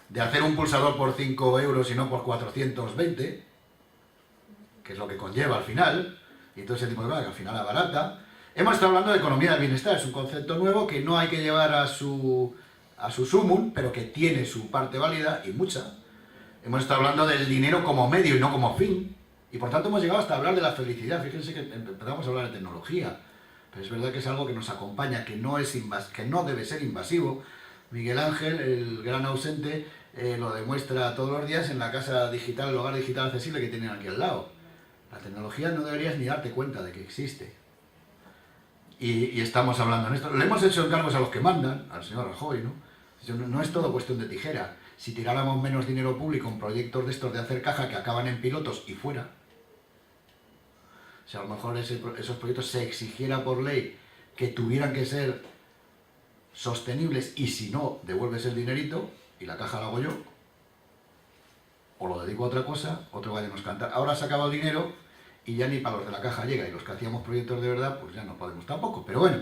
de hacer un pulsador por 5 euros y no por 420, que es lo que conlleva al final, y todo ese tipo de cosas que al final abarata. Hemos estado hablando de economía del bienestar, es un concepto nuevo que no hay que llevar a su sumum, pero que tiene su parte válida y mucha. Hemos estado hablando del dinero como medio y no como fin, y por tanto hemos llegado hasta hablar de la felicidad. Fíjense que empezamos a hablar de tecnología, pero es verdad que es algo que nos acompaña, que no debe ser invasivo. Miguel Ángel, el gran ausente, lo demuestra todos los días en la casa digital, el hogar digital accesible que tienen aquí al lado. La tecnología no deberías ni darte cuenta de que existe. Y estamos hablando en esto. Le hemos hecho encargos a los que mandan, al señor Rajoy, ¿no? No es todo cuestión de tijera. Si tiráramos menos dinero público en proyectos de estos de hacer caja que acaban en pilotos y fuera, si a lo mejor esos proyectos se exigiera por ley que tuvieran que ser sostenibles y si no, devuelves el dinerito y la caja la hago yo, o lo dedico a otra cosa, otro vaya a nos cantar. Ahora se acaba el dinero y ya ni para los de la caja llega, y los que hacíamos proyectos de verdad, pues ya no podemos tampoco. Pero bueno,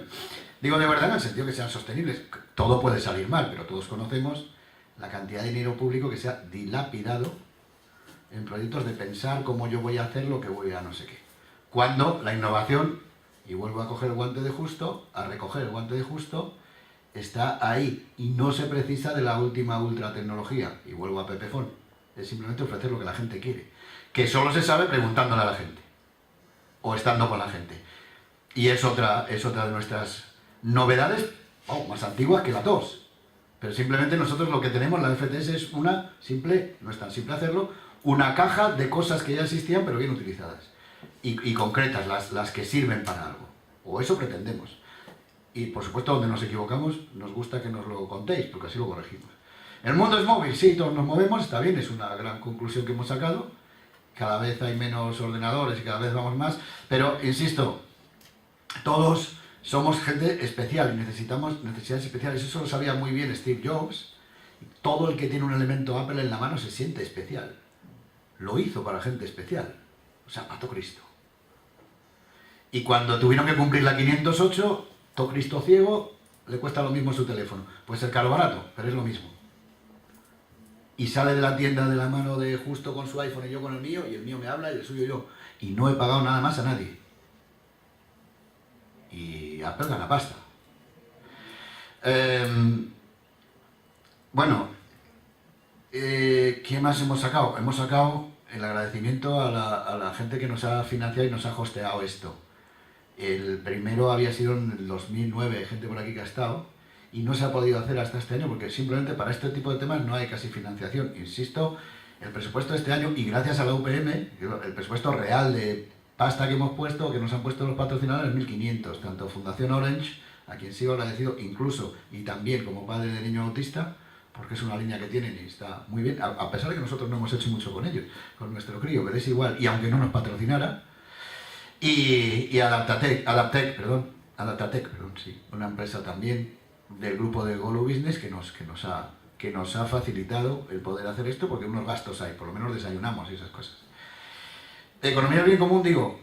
digo de verdad en el sentido que sean sostenibles. Todo puede salir mal, pero todos conocemos la cantidad de dinero público que se ha dilapidado en proyectos de pensar cómo yo voy a hacer lo que voy a no sé qué. Cuando la innovación, y vuelvo a coger el guante de Justo, a recoger el guante de Justo, está ahí y no se precisa de la última ultra tecnología. Y vuelvo a Pepefón, es simplemente ofrecer lo que la gente quiere, que solo se sabe preguntándole a la gente o estando con la gente. Y es otra de nuestras novedades, más antiguas que la tos. Pero simplemente nosotros lo que tenemos, la FTS, es una simple, no es tan simple hacerlo, una caja de cosas que ya existían pero bien utilizadas y concretas, las que sirven para algo. O eso pretendemos. Y por supuesto, donde nos equivocamos, nos gusta que nos lo contéis, porque así lo corregimos. El mundo es móvil, sí, todos nos movemos, está bien, es una gran conclusión que hemos sacado. Cada vez hay menos ordenadores y cada vez vamos más, pero insisto, todos somos gente especial y necesitamos necesidades especiales. Eso lo sabía muy bien Steve Jobs. Todo el que tiene un elemento Apple en la mano se siente especial. Lo hizo para gente especial. O sea, mató Cristo. Y cuando tuvieron que cumplir la 508, todo Cristo ciego le cuesta lo mismo su teléfono. Puede ser caro o barato, pero es lo mismo. Y sale de la tienda de la mano de Justo con su iPhone y yo con el mío, y el mío me habla y el suyo yo. Y no he pagado nada más a nadie. Y Apple gana pasta. Bueno, ¿qué más hemos sacado? Hemos sacado el agradecimiento a la gente que nos ha financiado y nos ha hosteado esto. El primero había sido en el 2009, gente por aquí que ha estado, y no se ha podido hacer hasta este año porque simplemente para este tipo de temas no hay casi financiación. Insisto, el presupuesto de este año, y gracias a la UPM, el presupuesto real de pasta que hemos puesto, que nos han puesto los patrocinadores, es 1.500, tanto Fundación Orange, a quien sigo agradecido incluso, y también como padre de niño autista, porque es una línea que tienen y está muy bien, a pesar de que nosotros no hemos hecho mucho con ellos, con nuestro crío, pero es igual, y aunque no nos patrocinara. Y Adaptatec, sí, una empresa también del grupo de Golo Business que nos ha facilitado el poder hacer esto, porque unos gastos hay, por lo menos desayunamos y esas cosas. Economía del bien común, digo,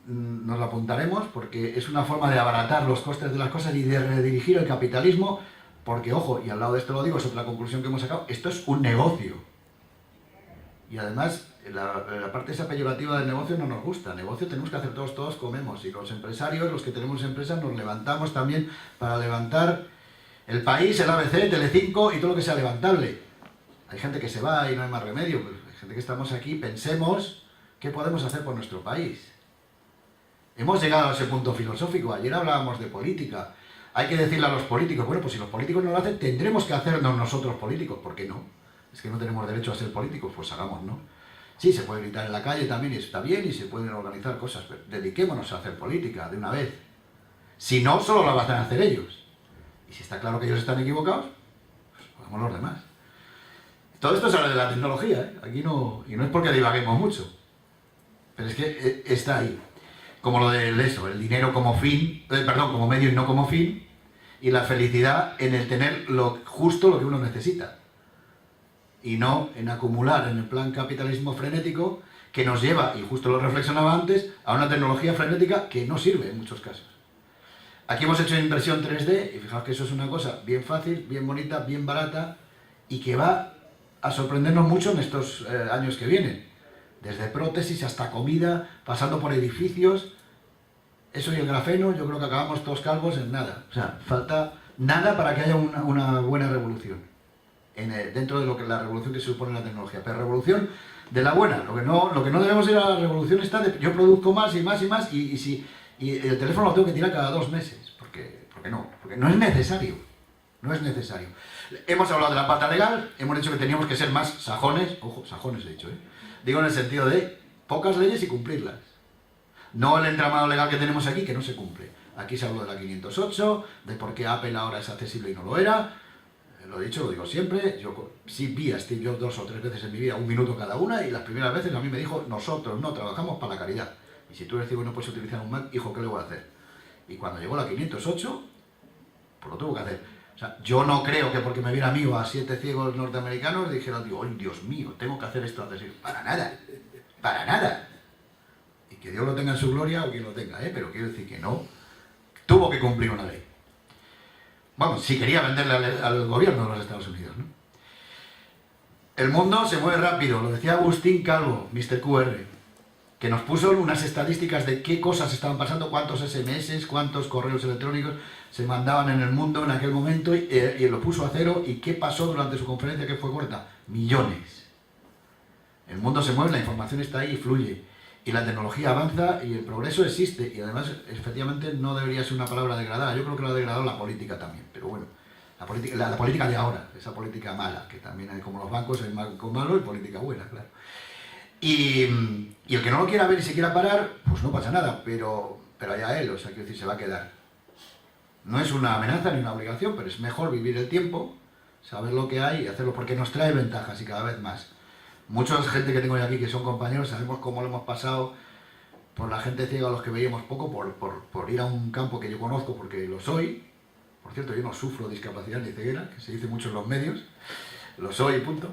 nos lo apuntaremos porque es una forma de abaratar los costes de las cosas y de redirigir el capitalismo Porque, ojo, y al lado de esto lo digo, es otra conclusión que hemos sacado, esto es un negocio. Y además, la parte esa peyorativa del negocio no nos gusta. Negocio tenemos que hacer todos comemos. Y los empresarios, los que tenemos empresas, nos levantamos también para levantar el país, el ABC, Telecinco y todo lo que sea levantable. Hay gente que se va y no hay más remedio. Pues hay gente que estamos aquí, pensemos qué podemos hacer por nuestro país. Hemos llegado a ese punto filosófico. Ayer hablábamos de política. Hay que decirle a los políticos, bueno, pues si los políticos no lo hacen, tendremos que hacernos nosotros políticos. ¿Por qué no? Es que no tenemos derecho a ser políticos, pues hagamos, ¿no? Sí, se puede gritar en la calle también y está bien y se pueden organizar cosas, pero dediquémonos a hacer política de una vez. Si no, solo la van a hacer ellos. Y si está claro que ellos están equivocados, pues hagamos los demás. Todo esto se habla de la tecnología, ¿eh? Aquí no, y no es porque divaguemos mucho, pero es que está ahí. Como lo del eso, el dinero como fin, como medio y no como fin, y la felicidad en el tener justo lo que uno necesita. Y no en acumular en el plan capitalismo frenético que nos lleva, y justo lo reflexionaba antes, a una tecnología frenética que no sirve en muchos casos. Aquí hemos hecho impresión 3D y fijaos que eso es una cosa bien fácil, bien bonita, bien barata y que va a sorprendernos mucho en estos años que vienen. Desde prótesis hasta comida, pasando por edificios. Eso y el grafeno, yo creo que acabamos todos calvos en nada. O sea, falta nada para que haya una buena revolución. Dentro de la revolución que se supone la tecnología. Pero revolución de la buena. Lo que no debemos ir a la revolución está de yo produzco más y más y más y el teléfono lo tengo que tirar cada 2 meses. Porque no es necesario. No es necesario. Hemos hablado de la pata legal, hemos dicho que teníamos que ser más sajones. Ojo, sajones he dicho, ¿eh? Digo en el sentido de pocas leyes y cumplirlas. No el entramado legal que tenemos aquí, que no se cumple. Aquí se habló de la 508, de por qué Apple ahora es accesible y no lo era. Lo he dicho, lo digo siempre. Yo sí vi a Steve Jobs 2 o 3 veces en mi vida, 1 minuto cada una, y las primeras veces a mí me dijo, nosotros no trabajamos para la caridad. Y si tú eres ciego y no puedes utilizar un Mac, hijo, ¿qué le voy a hacer? Y cuando llegó la 508, pues lo tuvo que hacer. O sea, yo no creo que porque me viera a mí o a 7 ciegos norteamericanos dijeran, digo, ¡ay, Dios mío, tengo que hacer esto accesible! Para nada, para nada. Y que Dios lo tenga en su gloria o quien lo tenga, pero quiero decir que no. Tuvo que cumplir una ley. Vamos, si quería venderle al gobierno de los Estados Unidos, ¿no? El mundo se mueve rápido, lo decía Agustín Calvo, Mr. QR, que nos puso unas estadísticas de qué cosas estaban pasando, cuántos SMS, cuántos correos electrónicos se mandaban en el mundo en aquel momento, y lo puso a cero. ¿Y qué pasó durante su conferencia, que fue corta? Millones. El mundo se mueve, la información está ahí y fluye. Y la tecnología avanza y el progreso existe. Y además, efectivamente, no debería ser una palabra degradada. Yo creo que lo ha degradado la política también. Pero bueno, la política de ahora, esa política mala, que también hay, como los bancos, hay banco malo y política buena, claro. Y el que no lo quiera ver y se quiera parar, pues no pasa nada, pero allá él, o sea, quiero decir, se va a quedar. No es una amenaza ni una obligación, pero es mejor vivir el tiempo, saber lo que hay y hacerlo, porque nos trae ventajas y cada vez más. Mucha gente que tengo aquí que son compañeros, sabemos cómo lo hemos pasado por la gente ciega a los que veíamos poco, por ir a un campo que yo conozco porque lo soy. Por cierto, yo no sufro discapacidad ni ceguera, que se dice mucho en los medios, lo soy y punto.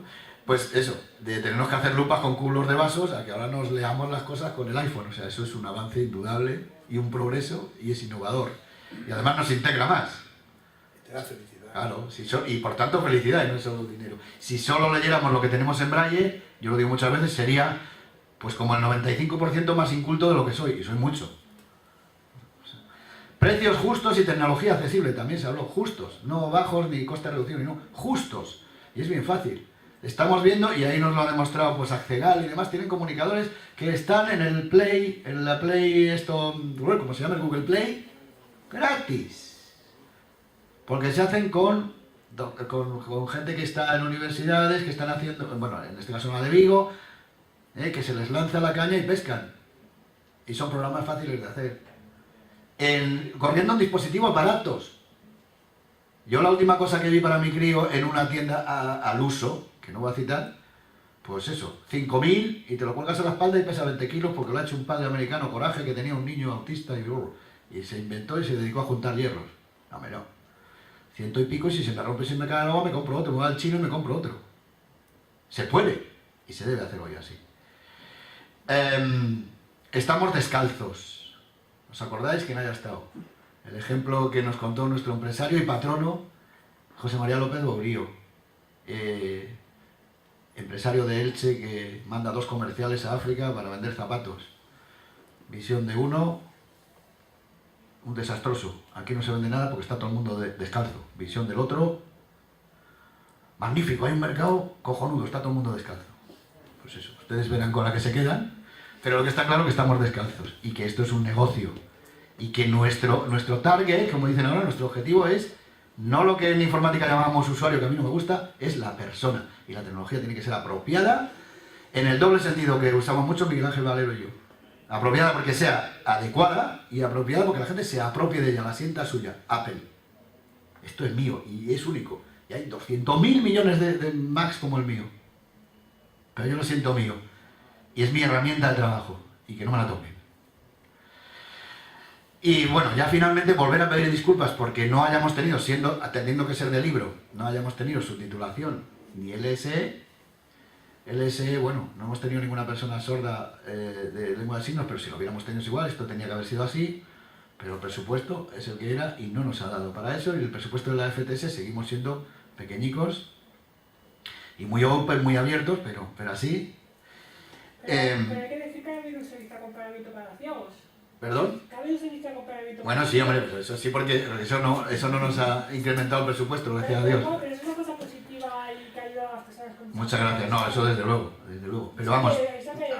Pues eso, de tenernos que hacer lupas con cubos de vasos a que ahora nos leamos las cosas con el iPhone. O sea, eso es un avance indudable y un progreso y es innovador. Y además nos integra más. Y te da felicidad. Claro, y por tanto felicidad y no es solo dinero. Si solo leyéramos lo que tenemos en braille, yo lo digo muchas veces, sería pues como el 95% más inculto de lo que soy, y soy mucho. O sea, precios justos y tecnología accesible, también se habló, justos, no bajos ni coste de reducción, no, justos. Y es bien fácil. Estamos viendo, y ahí nos lo ha demostrado pues Accegal y demás, tienen comunicadores que están en el Play, en la Play, ¿cómo se llama? El Google Play, gratis. Porque se hacen con gente que está en universidades, que están haciendo, bueno, en este caso la de Vigo, que se les lanza la caña y pescan. Y son programas fáciles de hacer. Corriendo en dispositivos baratos. Yo la última cosa que vi para mi crío en una tienda al uso, que no voy a citar, pues eso, 5.000 y te lo cuelgas a la espalda y pesa 20 kilos porque lo ha hecho un padre americano, Coraje, que tenía un niño autista y se inventó y se dedicó a juntar hierros. No. 100 y pico, y si se me rompe, si me cae el agua, me compro otro, me voy al chino y me compro otro. Se puede, y se debe hacer hoy así. Estamos descalzos. ¿Os acordáis? Quien haya estado. El ejemplo que nos contó nuestro empresario y patrono, José María López Bobrío, empresario de Elche que manda 2 comerciales a África para vender zapatos. Visión de uno, un desastroso. Aquí no se vende nada porque está todo el mundo descalzo. Visión del otro, magnífico, hay un mercado cojonudo, está todo el mundo descalzo. Pues eso, ustedes verán con la que se quedan, pero lo que está claro es que estamos descalzos y que esto es un negocio y que nuestro target, como dicen ahora, nuestro objetivo es no lo que en informática llamamos usuario, que a mí no me gusta, es la persona. Y la tecnología tiene que ser apropiada en el doble sentido que usamos mucho Miguel Ángel Valero y yo. Apropiada porque sea adecuada y apropiada porque la gente se apropie de ella, la sienta suya. Apple. Esto es mío y es único. Y hay 200.000 millones de Macs como el mío. Pero yo lo siento mío. Y es mi herramienta de trabajo. Y que no me la toquen. Y bueno, ya finalmente volver a pedir disculpas porque no hayamos tenido, atendiendo que ser de libro, no hayamos tenido subtitulación ni LSE. LSE, bueno, no hemos tenido ninguna persona sorda de lengua de signos, pero si lo hubiéramos tenido es igual, esto tenía que haber sido así, pero el presupuesto es el que era y no nos ha dado para eso, y el presupuesto de la FTS seguimos siendo pequeñicos y muy open, muy abiertos, pero así. Pero hay que decir que ha habido un servicio de acompañamiento para ciegos. ¿Perdón? ¿Que ha habido un servicio de acompañamiento para Bueno, sí, hombre, pues eso sí, porque eso no nos ha incrementado el presupuesto, gracias a Dios. No, pero es una cosa positiva y que ayuda a las personas con... Muchas gracias, no, eso desde luego. Pero vamos,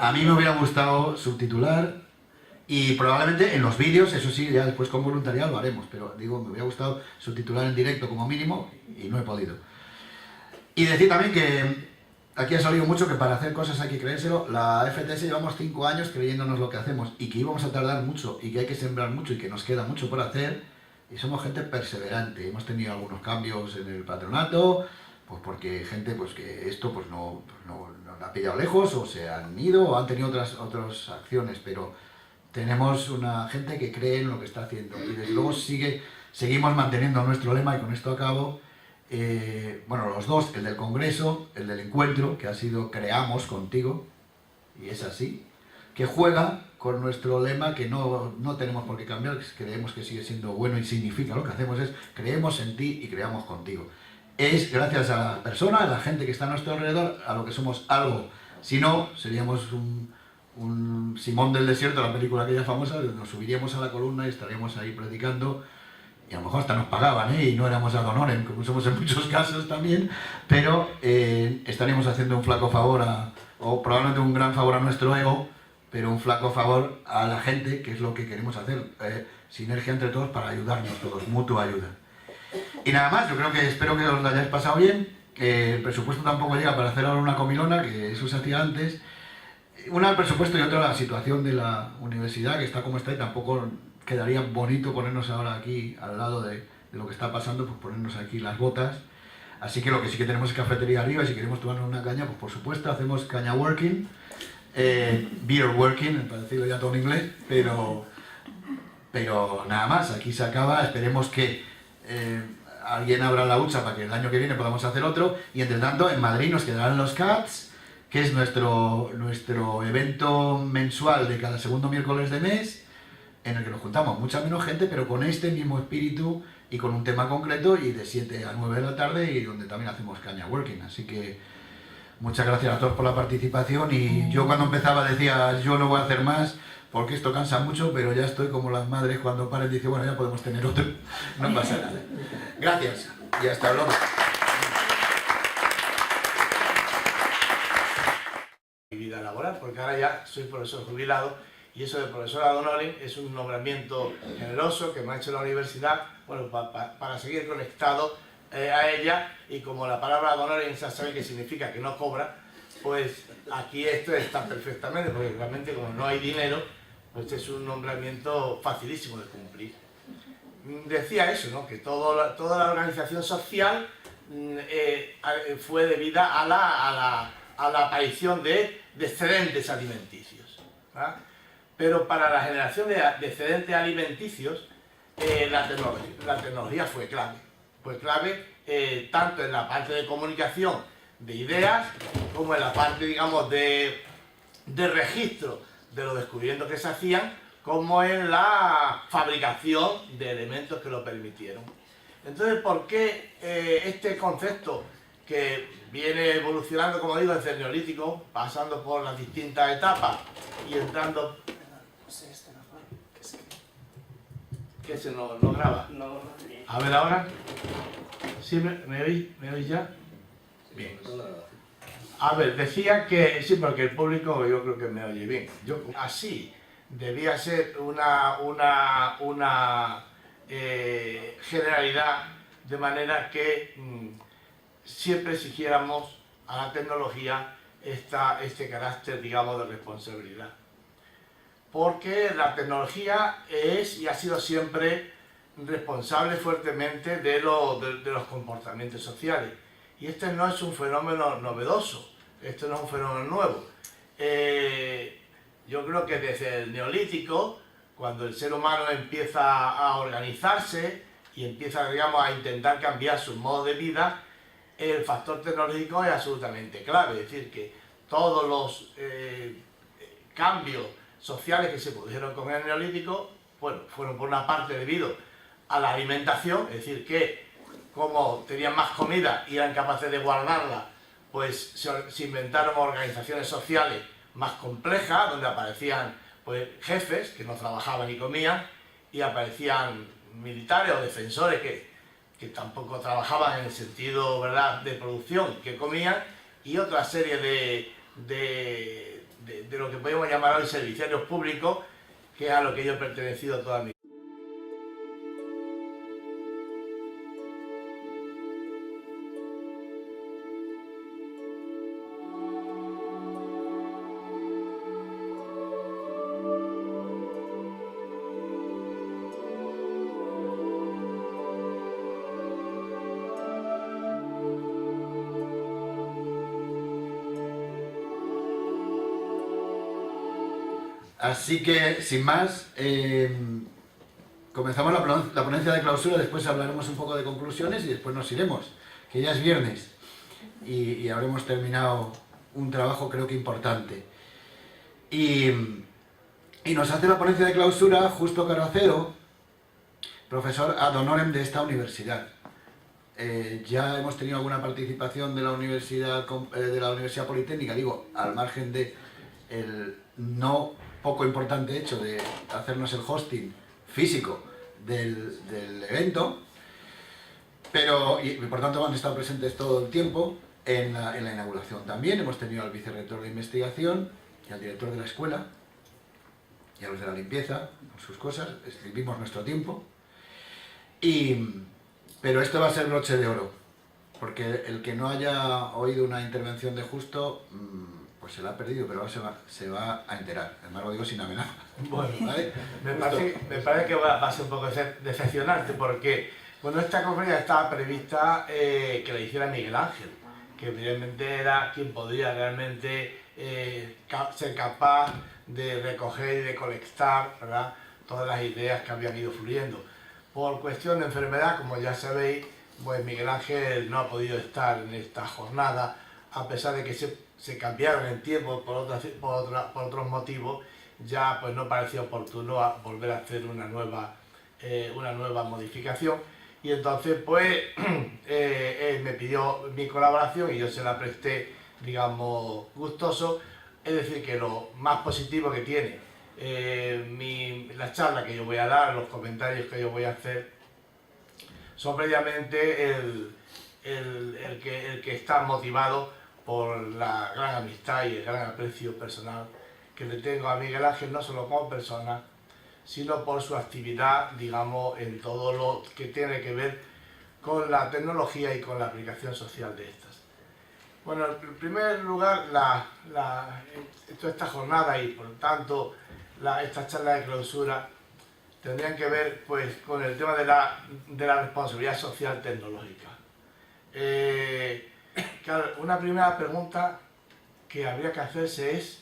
a mí me hubiera gustado subtitular y probablemente en los vídeos, eso sí, ya después con voluntariado lo haremos, pero digo, me hubiera gustado subtitular en directo como mínimo y no he podido. Y decir también que aquí ha salido mucho que para hacer cosas hay que creérselo. La FTS llevamos 5 años creyéndonos lo que hacemos y que íbamos a tardar mucho y que hay que sembrar mucho y que nos queda mucho por hacer, y somos gente perseverante. Hemos tenido algunos cambios en el patronato, pues porque gente pues que esto pues no ha pillado lejos o se han ido o han tenido otras acciones, pero tenemos una gente que cree en lo que está haciendo y desde luego seguimos manteniendo nuestro lema, y con esto acabo. Bueno, los dos, el del Congreso, el del encuentro, que ha sido creamos contigo, y es así, que juega con nuestro lema que no tenemos por qué cambiar, creemos que sigue siendo bueno y significa, lo que hacemos es creemos en ti y creamos contigo. Es gracias a la persona, a la gente que está a nuestro alrededor, a lo que somos algo. Si no, seríamos un Simón del Desierto, la película aquella famosa, nos subiríamos a la columna y estaríamos ahí predicando. Y a lo mejor hasta nos pagaban, y no éramos ad honorem, como somos en muchos casos también, pero estaríamos haciendo un flaco favor, o probablemente un gran favor a nuestro ego, pero un flaco favor a la gente, que es lo que queremos hacer, sinergia entre todos para ayudarnos todos, mutua ayuda. Y nada más, yo creo que espero que os lo hayáis pasado bien, que el presupuesto tampoco llega para hacer ahora una comilona, que eso se hacía antes. Una el presupuesto y otra la situación de la universidad, que está como está, y tampoco quedaría bonito ponernos ahora aquí al lado de lo que está pasando, pues ponernos aquí las botas. Así que lo que sí que tenemos es cafetería arriba, y si queremos tomarnos una caña, pues por supuesto hacemos caña working, beer working, para decirlo ya todo en inglés, pero nada más, aquí se acaba. Esperemos que alguien abra la hucha para que el año que viene podamos hacer otro, y entre tanto en Madrid nos quedarán los CATS, que es nuestro evento mensual de cada segundo miércoles de mes, en el que nos juntamos mucha menos gente, pero con este mismo espíritu y con un tema concreto, y de 7 a 9 de la tarde, y donde también hacemos caña working. Así que muchas gracias a todos por la participación, y yo cuando empezaba decía yo no voy a hacer más porque esto cansa mucho, pero ya estoy como las madres cuando paren y dicen bueno, ya podemos tener otro, no pasa nada. Gracias y hasta luego. Mi vida laboral, porque ahora ya soy profesor jubilado, y eso de profesor ad honorem es un nombramiento generoso que me ha hecho la universidad, bueno, para seguir conectado a ella, y como la palabra ad honorem ya sabe que significa que no cobra, pues aquí esto está perfectamente, porque realmente como no hay dinero, pues es un nombramiento facilísimo de cumplir. Decía eso, ¿no? Que toda la organización social fue debida a la aparición de excedentes alimenticios, ¿verdad? Pero para la generación de excedentes alimenticios, la tecnología fue clave. Fue clave tanto en la parte de comunicación de ideas, como en la parte, digamos, de registro de los descubrimientos que se hacían, como en la fabricación de elementos que lo permitieron. Entonces, ¿por qué este concepto que viene evolucionando, como digo, desde el Neolítico, pasando por las distintas etapas y entrando... ¿Qué se no graba? A ver ahora. ¿Sí me oís? ¿Me oís ya? Bien. A ver, decía que sí, porque el público yo creo que me oye bien. Así debía ser una generalidad, de manera que siempre exigiéramos a la tecnología este carácter, digamos, de responsabilidad. Porque la tecnología es y ha sido siempre responsable fuertemente de los comportamientos sociales. Y este no es un fenómeno novedoso, este no es un fenómeno nuevo. Yo creo que desde el Neolítico, cuando el ser humano empieza a organizarse y empieza, digamos, a intentar cambiar su modo de vida, el factor tecnológico es absolutamente clave. Es decir, que todos los cambios sociales que se produjeron con el Neolítico, bueno, fueron por una parte debido a la alimentación, es decir, que como tenían más comida y eran capaces de guardarla, pues se inventaron organizaciones sociales más complejas, donde aparecían pues, jefes que no trabajaban y comían, y aparecían militares o defensores que tampoco trabajaban en el sentido, ¿verdad?, de producción, que comían, y otra serie de lo que podemos llamar hoy servicios públicos, que es a lo que yo he pertenecido toda mi vida. Así que, sin más, comenzamos la ponencia de clausura, después hablaremos un poco de conclusiones y después nos iremos, que ya es viernes y habremos terminado un trabajo creo que importante. Y nos hace la ponencia de clausura Justo Caracero, profesor ad honorem de esta universidad. Ya hemos tenido alguna participación de la Universidad Politécnica, digo, al margen de el no poco importante hecho de hacernos el hosting físico del evento, pero y por tanto han estado presentes todo el tiempo en la inauguración. También hemos tenido al vicerrector de investigación y al director de la escuela y a los de la limpieza, con sus cosas, escribimos nuestro tiempo, pero esto va a ser broche de oro, porque el que no haya oído una intervención de Justo, pues se la ha perdido, pero ahora se va a enterar. Además lo digo sin amenaza. Bueno, ¿vale? me parece que va a ser un poco decepcionante, porque bueno, esta conferencia estaba prevista que la hiciera Miguel Ángel, que evidentemente era quien podría realmente ser capaz de recoger y de colectar, ¿verdad?, todas las ideas que habían ido fluyendo. Por cuestión de enfermedad, como ya sabéis, pues Miguel Ángel no ha podido estar en esta jornada, a pesar de que se cambiaron en tiempo por otros motivos. Ya pues no parecía oportuno volver a hacer una nueva modificación, y entonces pues él me pidió mi colaboración y yo se la presté, digamos, gustoso. Es decir, que lo más positivo que tiene la charla que yo voy a dar, los comentarios que yo voy a hacer, son previamente el que está motivado por la gran amistad y el gran aprecio personal que le tengo a Miguel Ángel, no solo como persona, sino por su actividad, digamos, en todo lo que tiene que ver con la tecnología y con la aplicación social de estas. Bueno, en primer lugar, toda esta jornada y por tanto esta charla de clausura tendrían que ver pues con el tema de la responsabilidad social tecnológica. Claro, una primera pregunta que habría que hacerse es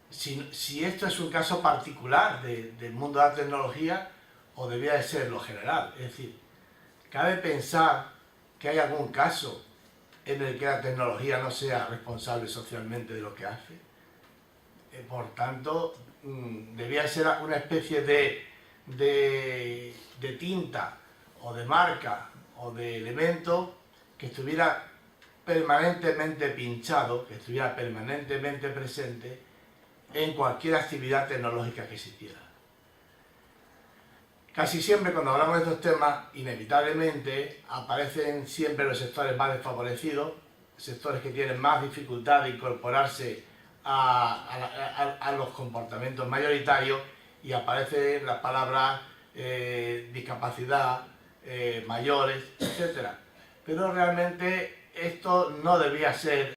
si esto es un caso particular del mundo de la tecnología o debía de ser lo general. Es decir, cabe pensar que hay algún caso en el que la tecnología no sea responsable socialmente de lo que hace. Por tanto, debía ser una especie de tinta o de marca o de elemento que estuviera permanentemente pinchado, que estuviera permanentemente presente en cualquier actividad tecnológica que existiera. Casi siempre cuando hablamos de estos temas, inevitablemente aparecen siempre los sectores más desfavorecidos, sectores que tienen más dificultad de incorporarse a los comportamientos mayoritarios, y aparecen las palabras discapacidad, mayores, etc. Pero realmente esto no debía ser